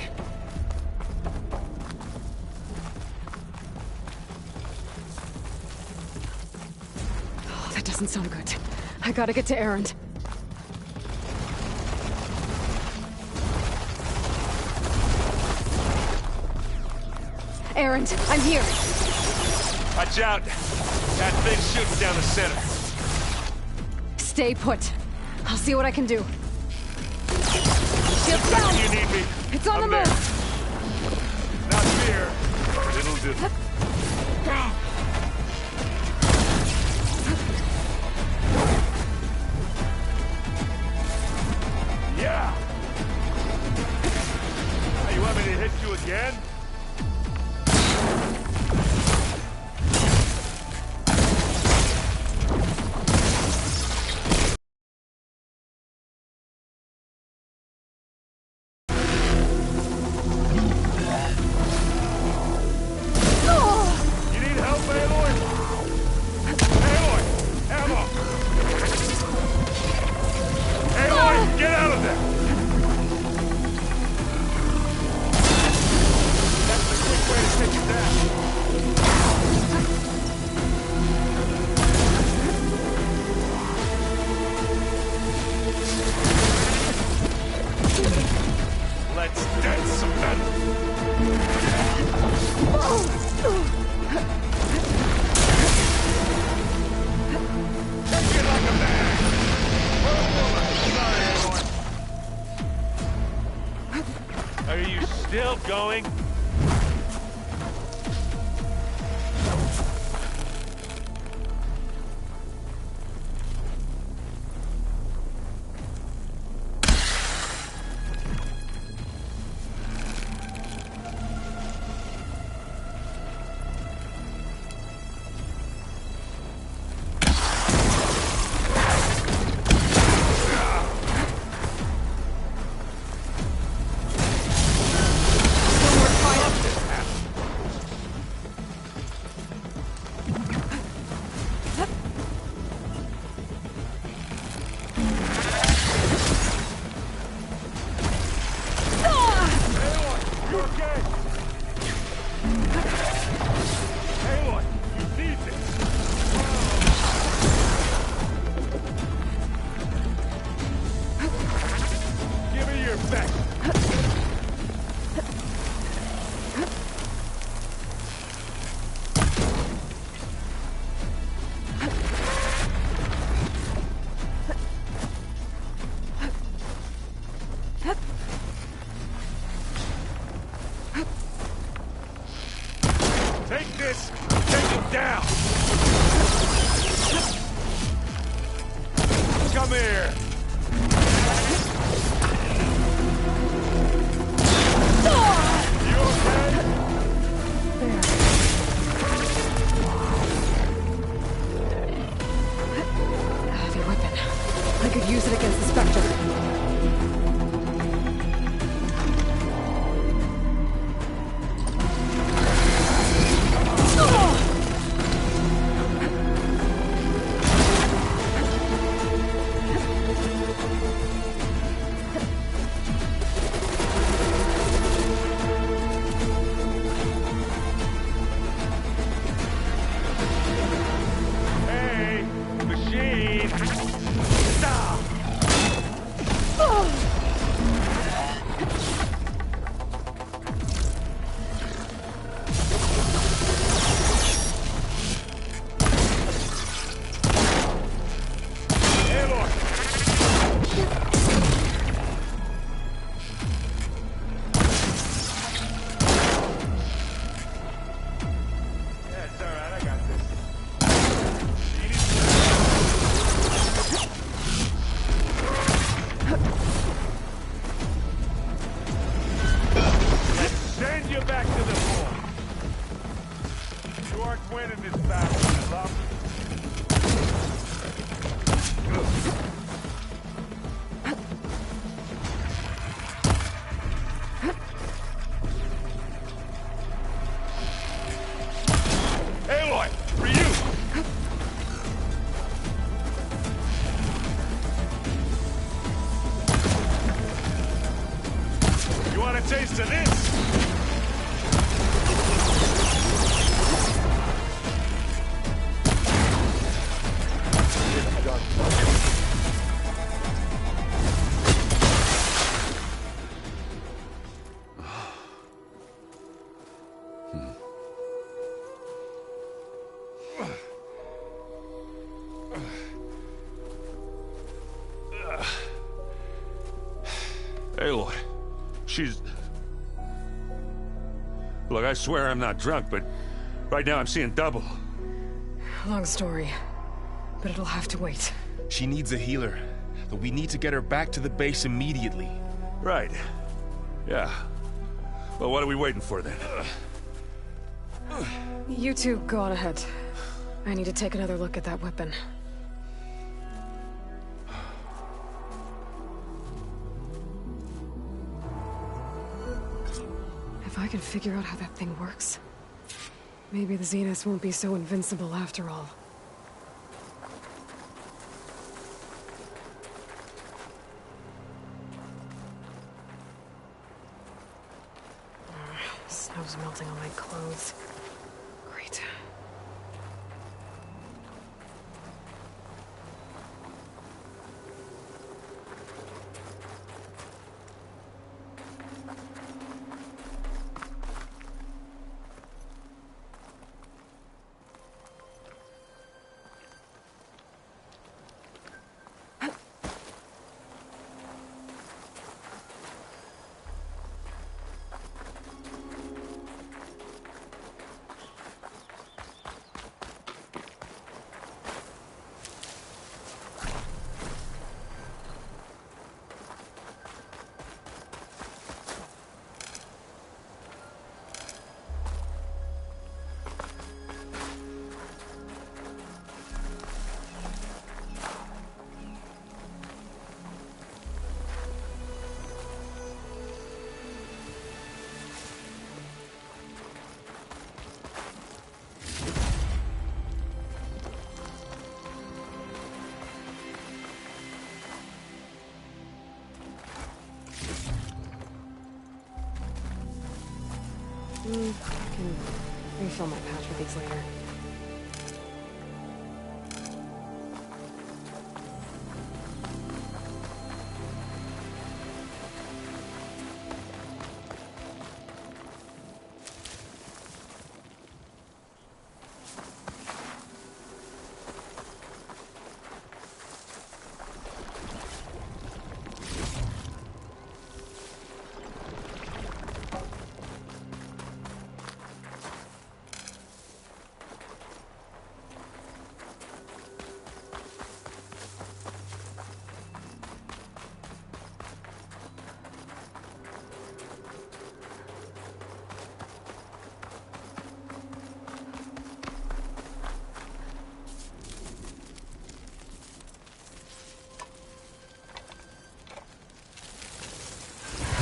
Oh, that doesn't sound good. I gotta get to Aaron. Aaron, I'm here. Watch out. That thing's shooting down the center. Stay put. I'll see what I can do. Shield's down! You need me. It's on the there. move! Not fear, but it'll do. Yeah! Now you want me to hit you again? You need help, Aloy? Aloy! Ammo! Aloy, get out of there! That's the quick way to take it down. Let's dance some metal. Get like a man! Sorry, Aloy. Are you still going? You okay? Aloy, you need this. Give me your best. Take this, take it down. Come here. You okay? Heavy weapon. I could use it against the Spectre. Hey, machine. Stop. Aloy. Yeah, it's all right. I got this. Let's send you back to the floor. You aren't winning this battle, love. Aloy, for you! You want a taste of this? Aloy. she's... Look, I swear I'm not drunk, but right now I'm seeing double. Long story, but it'll have to wait. She needs a healer, but we need to get her back to the base immediately. Right. Yeah. Well, what are we waiting for then? You two go on ahead. I need to take another look at that weapon. If I can figure out how that thing works, maybe the Zeniths won't be so invincible after all. Snow's melting on my clothes. Great. I can refill my pouch with these later.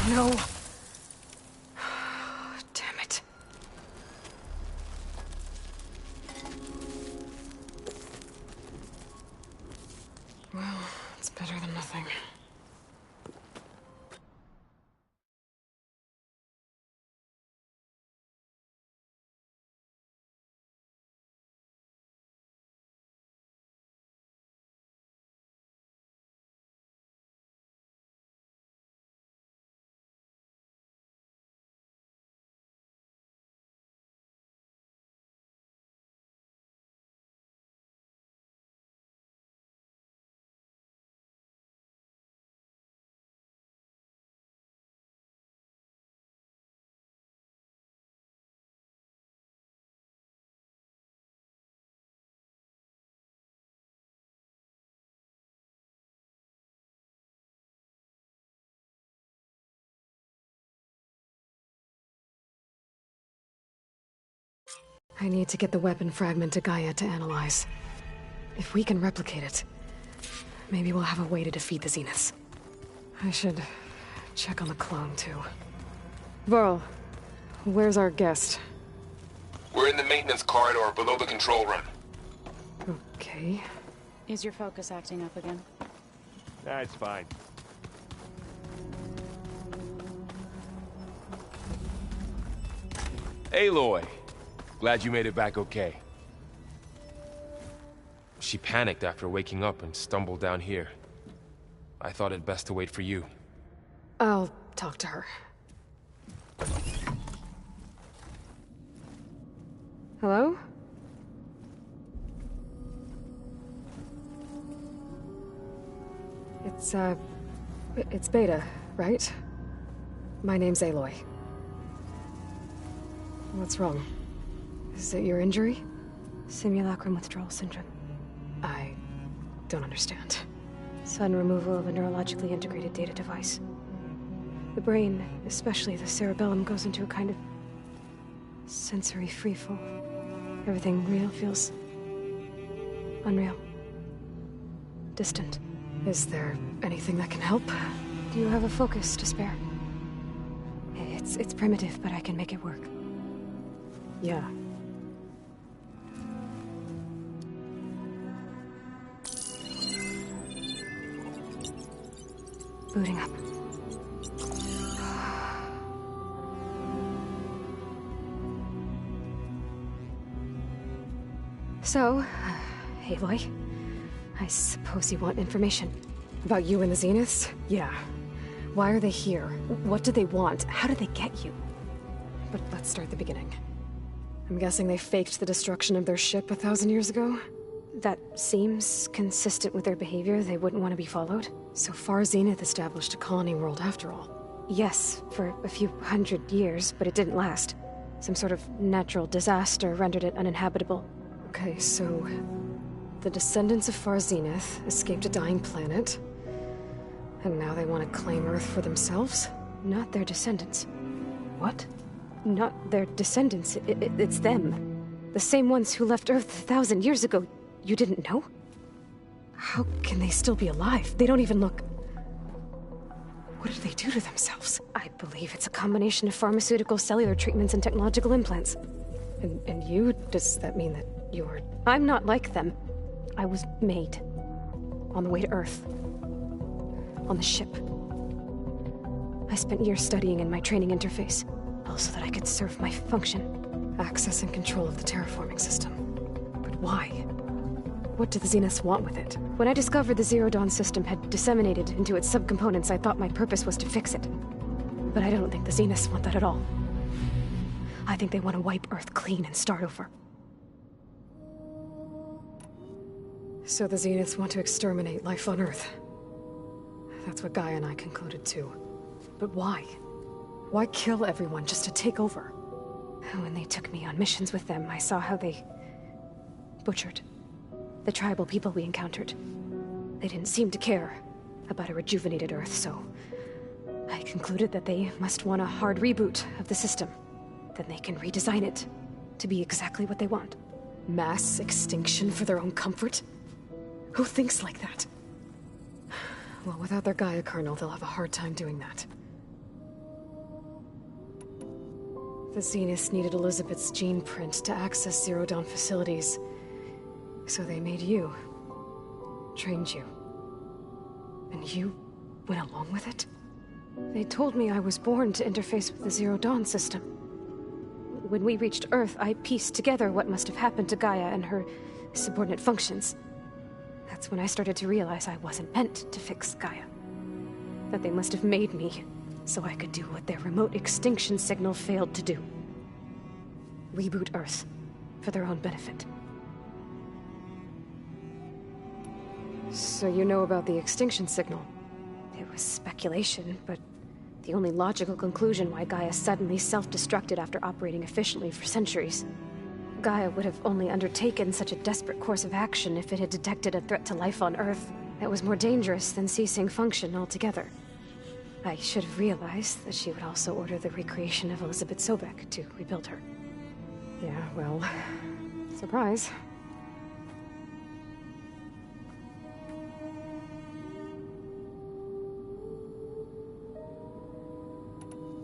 No. Damn it. Well, it's better than nothing. I need to get the weapon fragment to Gaia to analyze. If we can replicate it, maybe we'll have a way to defeat the Zeniths. I should check on the clone, too. Varl, where's our guest? We're in the maintenance corridor below the control room. Okay. Is your focus acting up again? That's fine. Aloy! Glad you made it back okay. She panicked after waking up and stumbled down here. I thought it best to wait for you. I'll talk to her. Hello? It's Beta, right? My name's Aloy. What's wrong? Is it your injury? Simulacrum withdrawal syndrome. I don't understand. Sudden removal of a neurologically integrated data device. The brain, especially the cerebellum, goes into a kind of sensory freefall. Everything real feels unreal. Distant. Is there anything that can help? Do you have a focus to spare? It's primitive, but I can make it work. Yeah. Booting up. So, Aloy, I suppose you want information. About you and the Zeniths? Yeah. Why are they here? What do they want? How did they get you? But let's start at the beginning. I'm guessing they faked the destruction of their ship 1,000 years ago? That seems consistent with their behavior. They wouldn't want to be followed. So far, Zenith established a colony world after all. Yes, for a few hundred years, but it didn't last. Some sort of natural disaster rendered it uninhabitable. Okay, so the descendants of Far Zenith escaped a dying planet, and now they want to claim Earth for themselves? Not their descendants. What? Not their descendants. It's them. The same ones who left Earth 1,000 years ago. You didn't know? How can they still be alive? They don't even look... What did they do to themselves? I believe it's a combination of pharmaceutical, cellular treatments, and technological implants. And you? Does that mean that you're... I'm not like them. I was made. On the way to Earth. On the ship. I spent years studying in my training interface, all so that I could serve my function. Access and control of the terraforming system. But why? What do the Zeniths want with it? When I discovered the Zero Dawn system had disseminated into its subcomponents, I thought my purpose was to fix it. But I don't think the Zeniths want that at all. I think they want to wipe Earth clean and start over. So the Zeniths want to exterminate life on Earth. That's what Gaia and I concluded too. But why? Why kill everyone just to take over? When they took me on missions with them, I saw how they butchered the tribal people we encountered. They didn't seem to care about a rejuvenated Earth, so I concluded that they must want a hard reboot of the system. Then they can redesign it to be exactly what they want. Mass extinction for their own comfort? Who thinks like that? Well, without their Gaia kernel, they'll have a hard time doing that. The Zeniths needed Elizabeth's gene print to access Zero Dawn facilities. So they made you. Trained you. And you went along with it? They told me I was born to interface with the Zero Dawn system. When we reached Earth, I pieced together what must have happened to Gaia and her subordinate functions. That's when I started to realize I wasn't meant to fix Gaia. That they must have made me so I could do what their remote extinction signal failed to do. Reboot Earth for their own benefit. So you know about the extinction signal? It was speculation, but the only logical conclusion why Gaia suddenly self-destructed after operating efficiently for centuries. Gaia would have only undertaken such a desperate course of action if it had detected a threat to life on Earth that was more dangerous than ceasing function altogether. I should have realized that she would also order the recreation of Elizabeth Sobek to rebuild her. Yeah, well... surprise.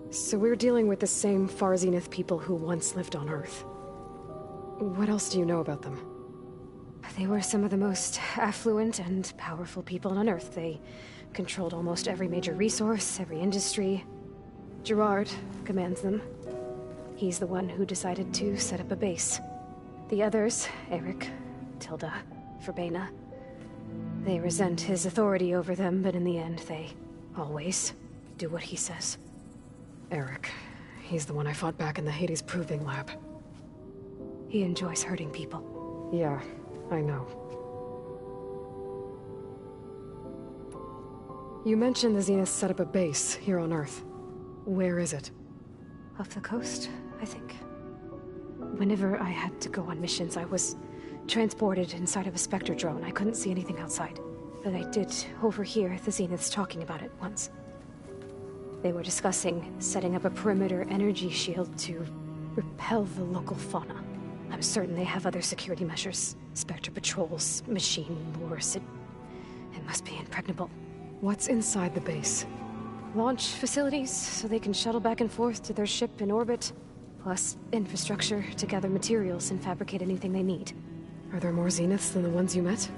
So we're dealing with the same Far Zenith people who once lived on Earth. What else do you know about them? They were some of the most affluent and powerful people on Earth. They controlled almost every major resource, every industry. Gerard commands them. He's the one who decided to set up a base. The others, Eric, Tilda, Verbena, they resent his authority over them, but in the end, they always do what he says. Eric. He's the one I fought back in the Hades Proving Lab. He enjoys hurting people. Yeah, I know. You mentioned the Zeniths set up a base here on Earth. Where is it? Off the coast, I think. Whenever I had to go on missions, I was transported inside of a Spectre drone. I couldn't see anything outside. But I did overhear the Zeniths talking about it once. They were discussing setting up a perimeter energy shield to repel the local fauna. I'm certain they have other security measures. Spectre patrols, machine lures. It must be impregnable. What's inside the base? Launch facilities, so they can shuttle back and forth to their ship in orbit. Plus, infrastructure to gather materials and fabricate anything they need. Are there more Zeniths than the ones you met?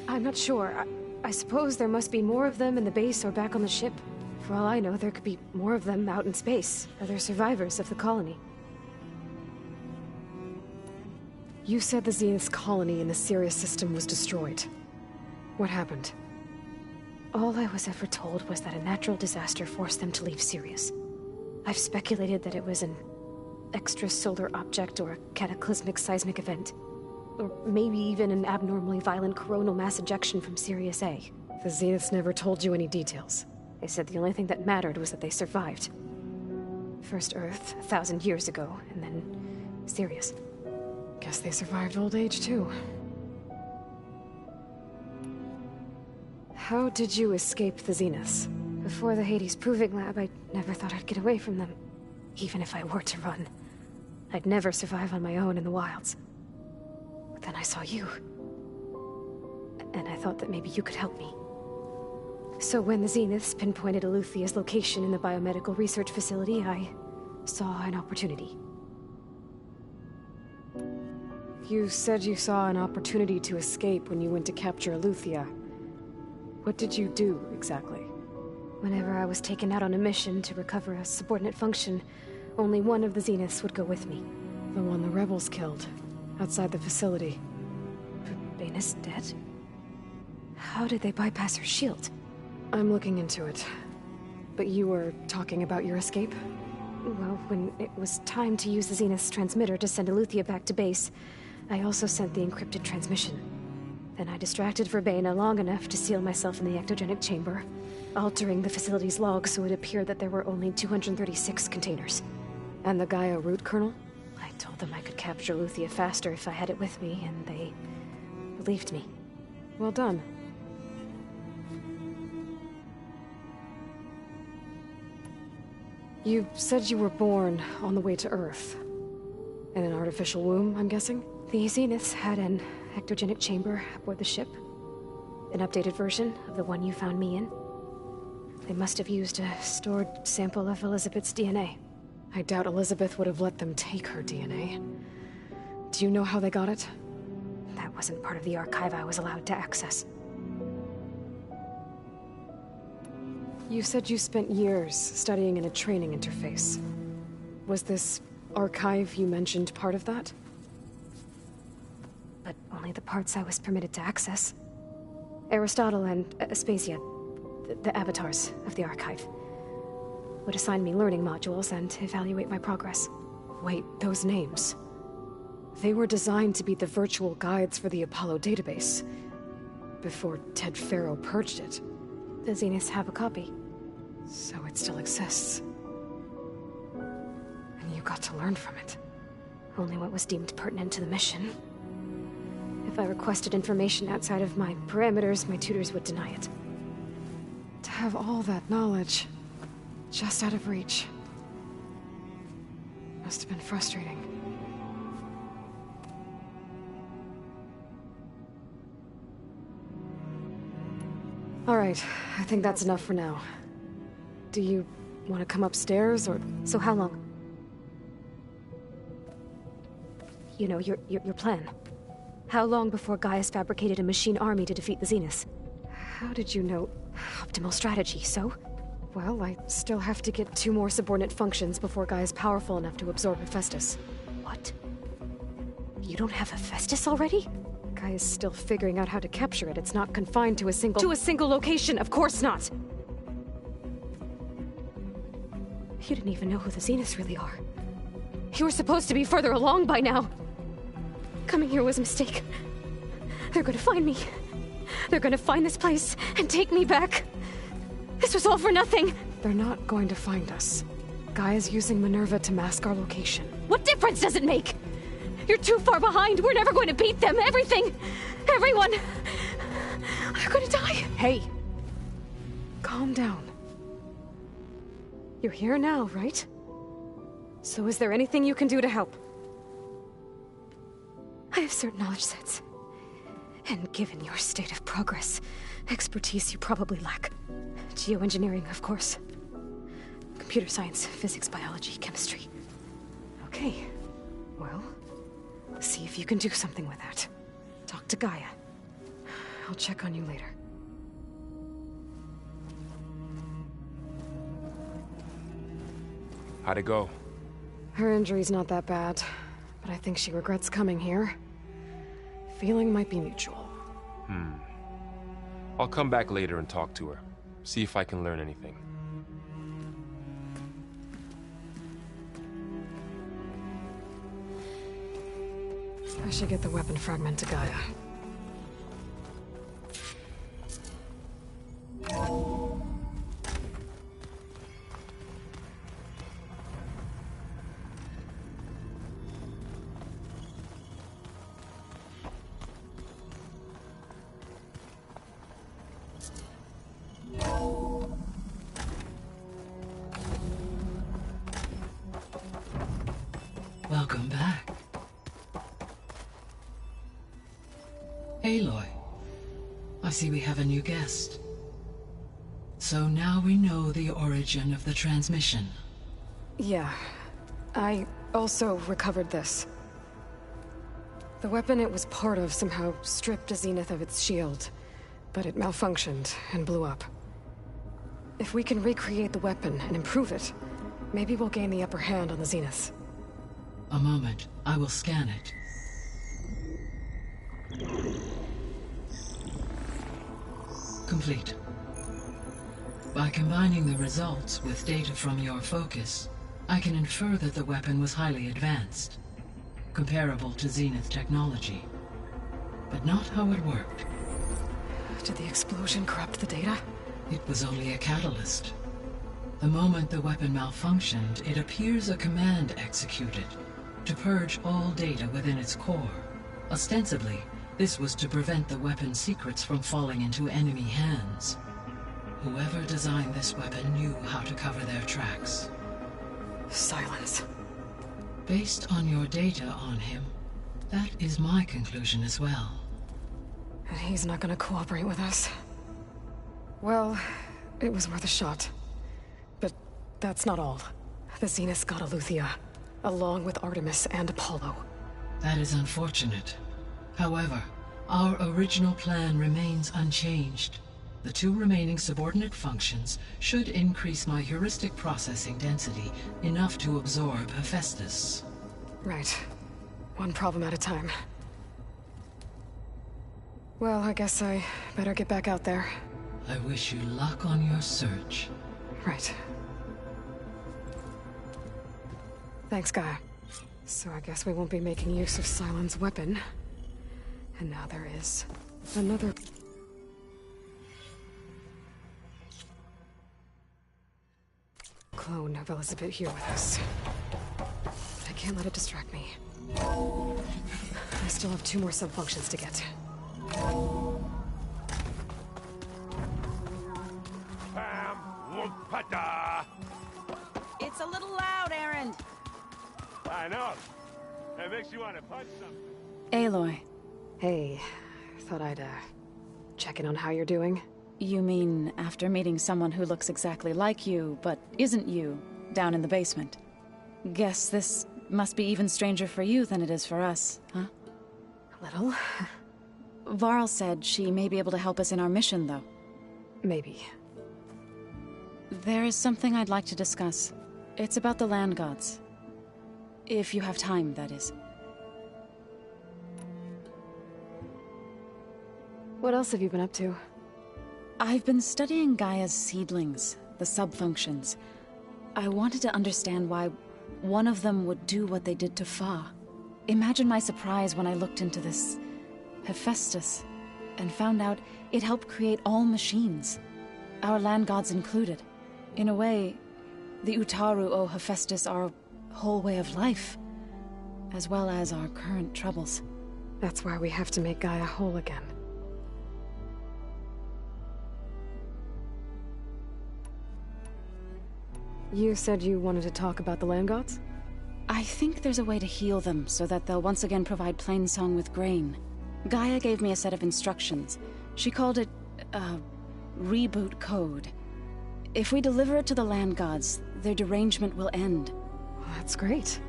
I'm not sure. I suppose there must be more of them in the base or back on the ship. For all I know, there could be more of them out in space, other survivors of the colony. You said the Zenith's colony in the Sirius system was destroyed. What happened? All I was ever told was that a natural disaster forced them to leave Sirius. I've speculated that it was an extrasolar object or a cataclysmic seismic event. Or maybe even an abnormally violent coronal mass ejection from Sirius A. The Zeniths never told you any details. They said the only thing that mattered was that they survived. First Earth, 1,000 years ago, and then Sirius. Guess they survived old age, too. How did you escape the Zeniths? Before the Hades Proving Lab, I never thought I'd get away from them. Even if I were to run. I'd never survive on my own in the wilds. But then I saw you. And I thought that maybe you could help me. So when the Zeniths pinpointed Aluthia's location in the biomedical research facility, I saw an opportunity. You said you saw an opportunity to escape when you went to capture Aluthia. What did you do, exactly? Whenever I was taken out on a mission to recover a subordinate function, only one of the Zeniths would go with me. The one the rebels killed, outside the facility. Baina's dead? How did they bypass her shield? I'm looking into it. But you were talking about your escape? Well, when it was time to use the Zenith's transmitter to send Aluthia back to base, I also sent the encrypted transmission. Then I distracted Verbaina long enough to seal myself in the ectogenic chamber, altering the facility's log so it appeared that there were only 236 containers. And the Gaia root kernel? I told them I could capture Aluthia faster if I had it with me, and they believed me. Well done. You said you were born on the way to Earth. In an artificial womb, I'm guessing? The Zeniths had an ectogenic chamber aboard the ship. An updated version of the one you found me in. They must have used a stored sample of Elizabeth's DNA. I doubt Elizabeth would have let them take her DNA. Do you know how they got it? That wasn't part of the archive I was allowed to access. You said you spent years studying in a training interface. Was this archive you mentioned part of that? But only the parts I was permitted to access. Aristotle and Aspasia, the avatars of the archive, would assign me learning modules and evaluate my progress. Wait, those names. They were designed to be the virtual guides for the Apollo database, before Ted Faro purged it. The Zeniths have a copy. So it still exists. And you got to learn from it. Only what was deemed pertinent to the mission. If I requested information outside of my parameters, my tutors would deny it. To have all that knowledge, just out of reach. Must have been frustrating. All right, I think that's enough for now. Do you want to come upstairs, or... So how long? You know, your plan. How long before Gaius fabricated a machine army to defeat the Zeniths? How did you know? Optimal strategy, so? Well, I still have to get 2 more subordinate functions before Gaia's powerful enough to absorb Hephaestus. What? You don't have Hephaestus already? Gaia's still figuring out how to capture it. It's not confined to a single... To a single location! Of course not! You didn't even know who the Zeniths really are. You were supposed to be further along by now! Coming here was a mistake. They're gonna find me. They're gonna find this place and take me back. This was all for nothing. They're not going to find us. Gaia's using Minerva to mask our location. What difference does it make? You're too far behind. We're never going to beat them. Everything, everyone, they're going to die. Hey, calm down. You're here now, right? So is there anything you can do to help? I have certain knowledge sets. And given your state of progress, expertise you probably lack. Geoengineering, of course. Computer science, physics, biology, chemistry. Okay. Well, see if you can do something with that. Talk to Gaia. I'll check on you later. How'd it go? Her injury's not that bad, but I think she regrets coming here. Feeling might be mutual. I'll come back later and talk to her. See if I can learn anything. I should get the weapon fragment to Gaia. Welcome back. Aloy, I see we have a new guest. So now we know the origin of the transmission. Yeah. I also recovered this. The weapon it was part of somehow stripped a Zenith of its shield, but it malfunctioned and blew up. If we can recreate the weapon and improve it, maybe we'll gain the upper hand on the Zeniths. A moment, I will scan it. Complete. By combining the results with data from your focus, I can infer that the weapon was highly advanced, comparable to Zenith technology, but not how it worked. Did the explosion corrupt the data? It was only a catalyst. The moment the weapon malfunctioned, it appears a command executed to purge all data within its core. Ostensibly, this was to prevent the weapon's secrets from falling into enemy hands. Whoever designed this weapon knew how to cover their tracks. Silence. Based on your data on him, that is my conclusion as well. And he's not gonna cooperate with us. Well, it was worth a shot. But that's not all. The Zeniths got Aleuther, along with Artemis and Apollo. That is unfortunate. However, our original plan remains unchanged. The 2 remaining subordinate functions should increase my heuristic processing density enough to absorb Hephaestus. Right. One problem at a time. Well, I guess I better get back out there. I wish you luck on your search. Right. Thanks, Gaia. So I guess we won't be making use of Cylon's weapon. And now there is another... clone of Elizabeth here with us. But I can't let it distract me. I still have 2 more sub-functions to get. It's a little loud, Erend. I know. It makes you want to punch something. Aloy. Hey, thought I'd, check in on how you're doing. You mean after meeting someone who looks exactly like you, but isn't you, down in the basement? Guess this must be even stranger for you than it is for us, huh? A little. Varl said she may be able to help us in our mission, though. Maybe. There is something I'd like to discuss. It's about the land gods. If you have time, that is. What else have you been up to? I've been studying Gaia's seedlings, the sub-functions. I wanted to understand why one of them would do what they did to Fa. Imagine my surprise when I looked into this Hephaestus and found out it helped create all machines, our land gods included. In a way, the Utaru owe Hephaestus our whole way of life, as well as our current troubles. That's why we have to make Gaia whole again. You said you wanted to talk about the land gods? I think there's a way to heal them so that they'll once again provide Plainsong with grain. Gaia gave me a set of instructions. She called it, reboot code. If we deliver it to the land gods, their derangement will end. Well, that's great.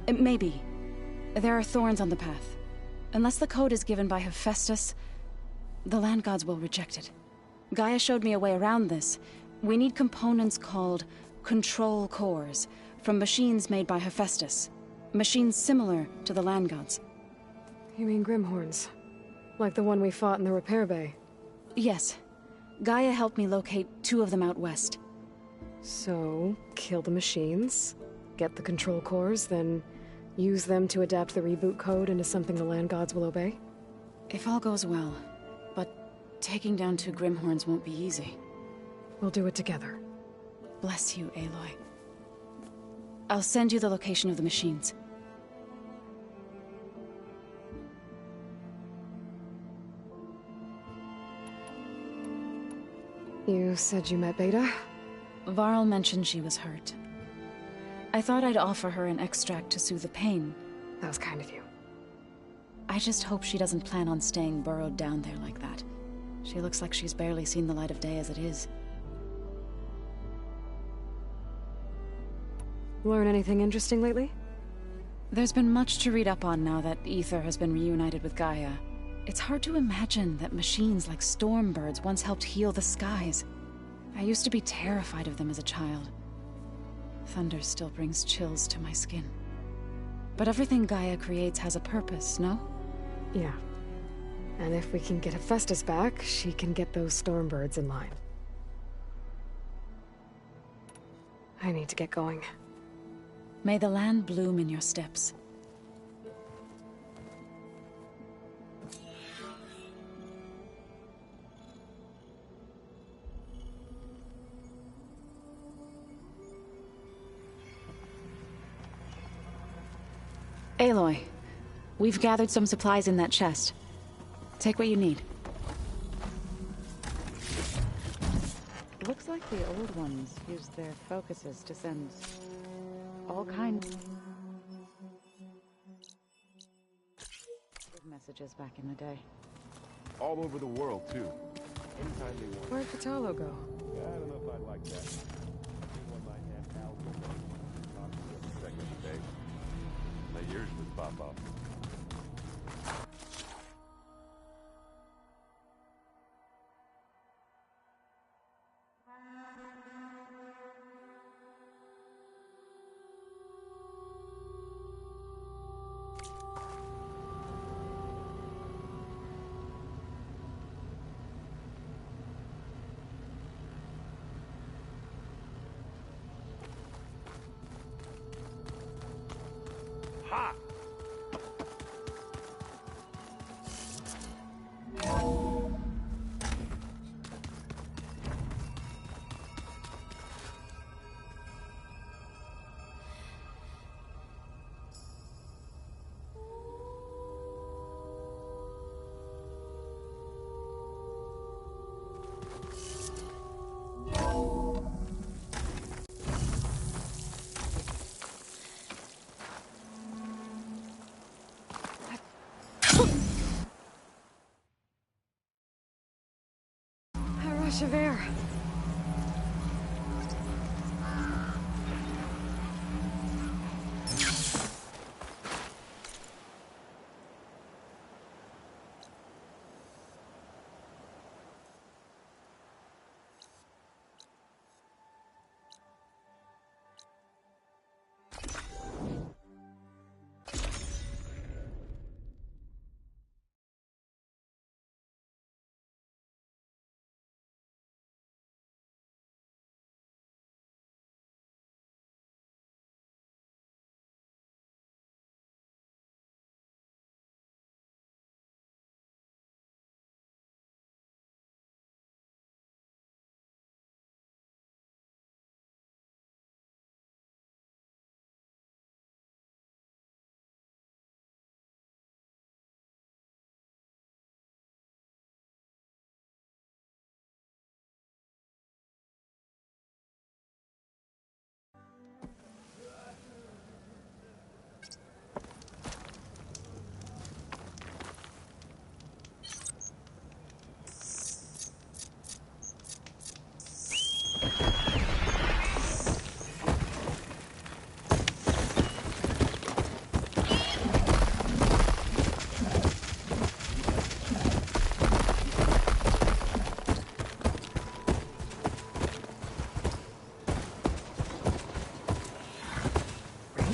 Maybe. There are thorns on the path. Unless the code is given by Hephaestus, the land gods will reject it. Gaia showed me a way around this. We need components called control cores from machines made by Hephaestus. Machines similar to the land gods. You mean Grimhorns? Like the one we fought in the repair bay? Yes. Gaia helped me locate 2 of them out west. So, kill the machines, get the control cores, then use them to adapt the reboot code into something the land gods will obey? If all goes well. But taking down 2 Grimhorns won't be easy. We'll do it together. Bless you, Aloy. I'll send you the location of the machines. You said you met Beta? Varl mentioned she was hurt. I thought I'd offer her an extract to soothe the pain. That was kind of you. I just hope she doesn't plan on staying burrowed down there like that. She looks like she's barely seen the light of day as it is. Learn anything interesting lately? There's been much to read up on now that Ether has been reunited with Gaia. It's hard to imagine that machines like Stormbirds once helped heal the skies. I used to be terrified of them as a child. Thunder still brings chills to my skin. But everything Gaia creates has a purpose, no? Yeah. And if we can get Hephaestus back, she can get those Stormbirds in line. I need to get going. May the land bloom in your steps. Aloy, we've gathered some supplies in that chest. Take what you need. Looks like the old ones used their focuses to send all kinds of messages back in the day. All over the world, too. Anytime they want. Where'd Vitalo go? Yeah, I don't know if I'd like that. Anyone might have Al talk to you every second of the day. Let yours just pop up.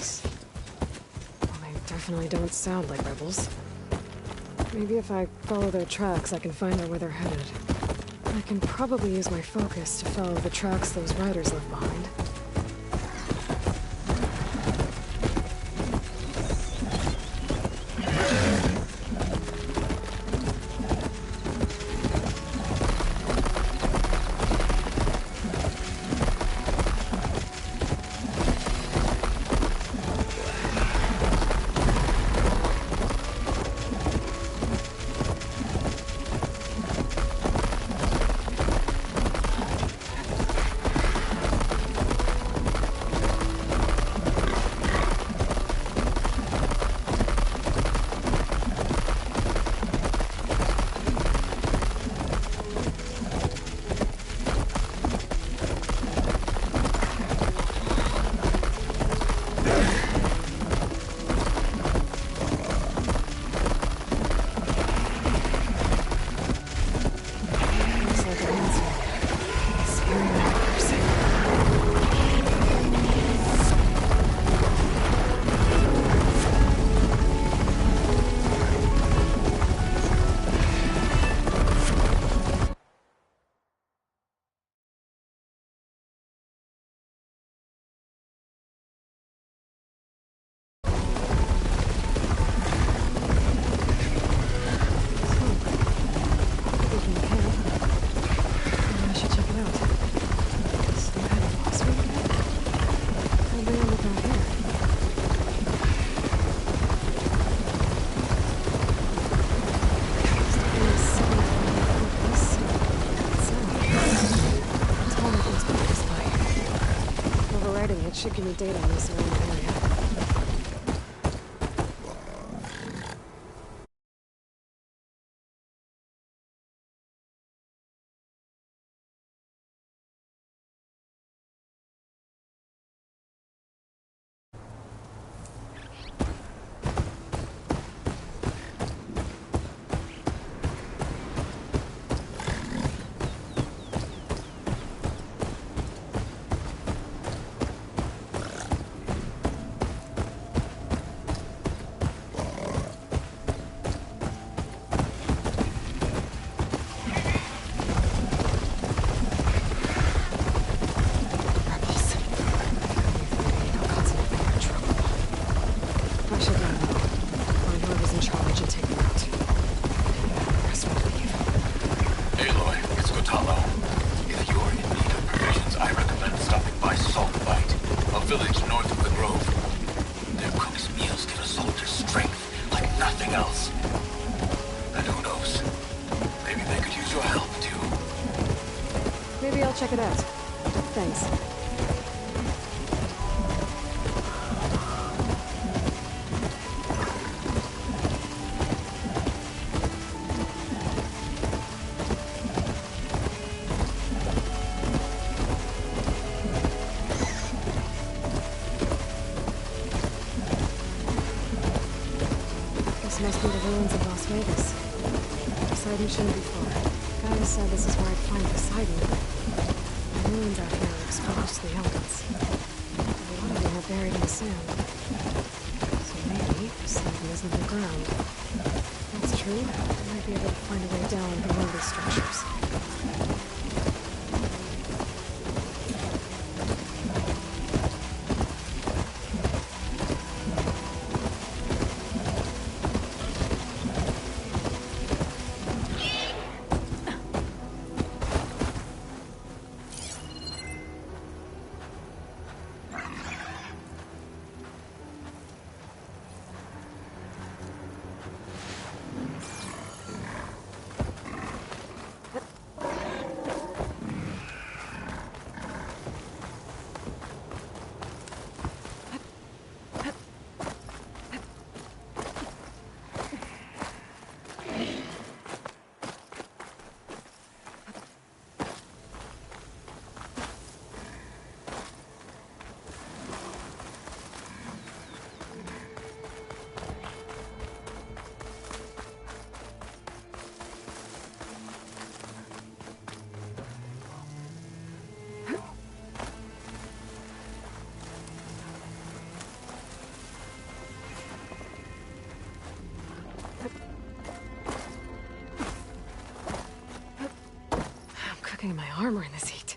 Rebels? Well, they definitely don't sound like rebels. Maybe if I follow their tracks, I can find out where they're headed. I can probably use my focus to follow the tracks those riders left behind. Should give me data on the surrounding area. Check it out. Thanks. This must be the ruins of Las Vegas. Poseidon shouldn't be far. Guy said this is where I'd find Poseidon. The ruins out here are exposed to the elements. A lot of them are buried in the sand. So maybe Poseidon isn't underground. If that's true, I might be able to find a way down below these structures. walking in my armor in this heat.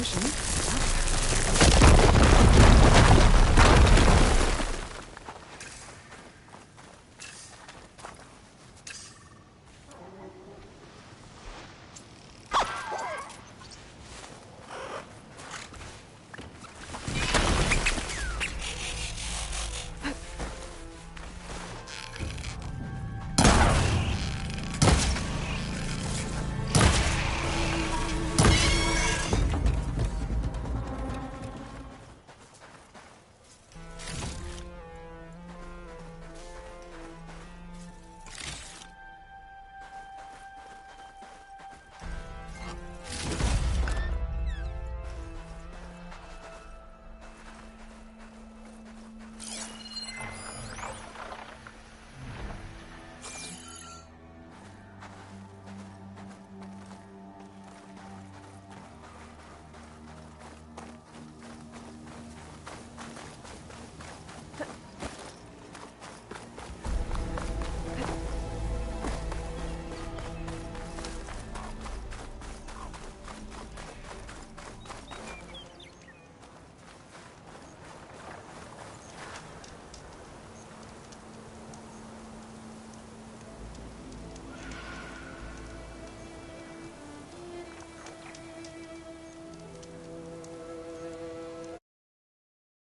Explosion.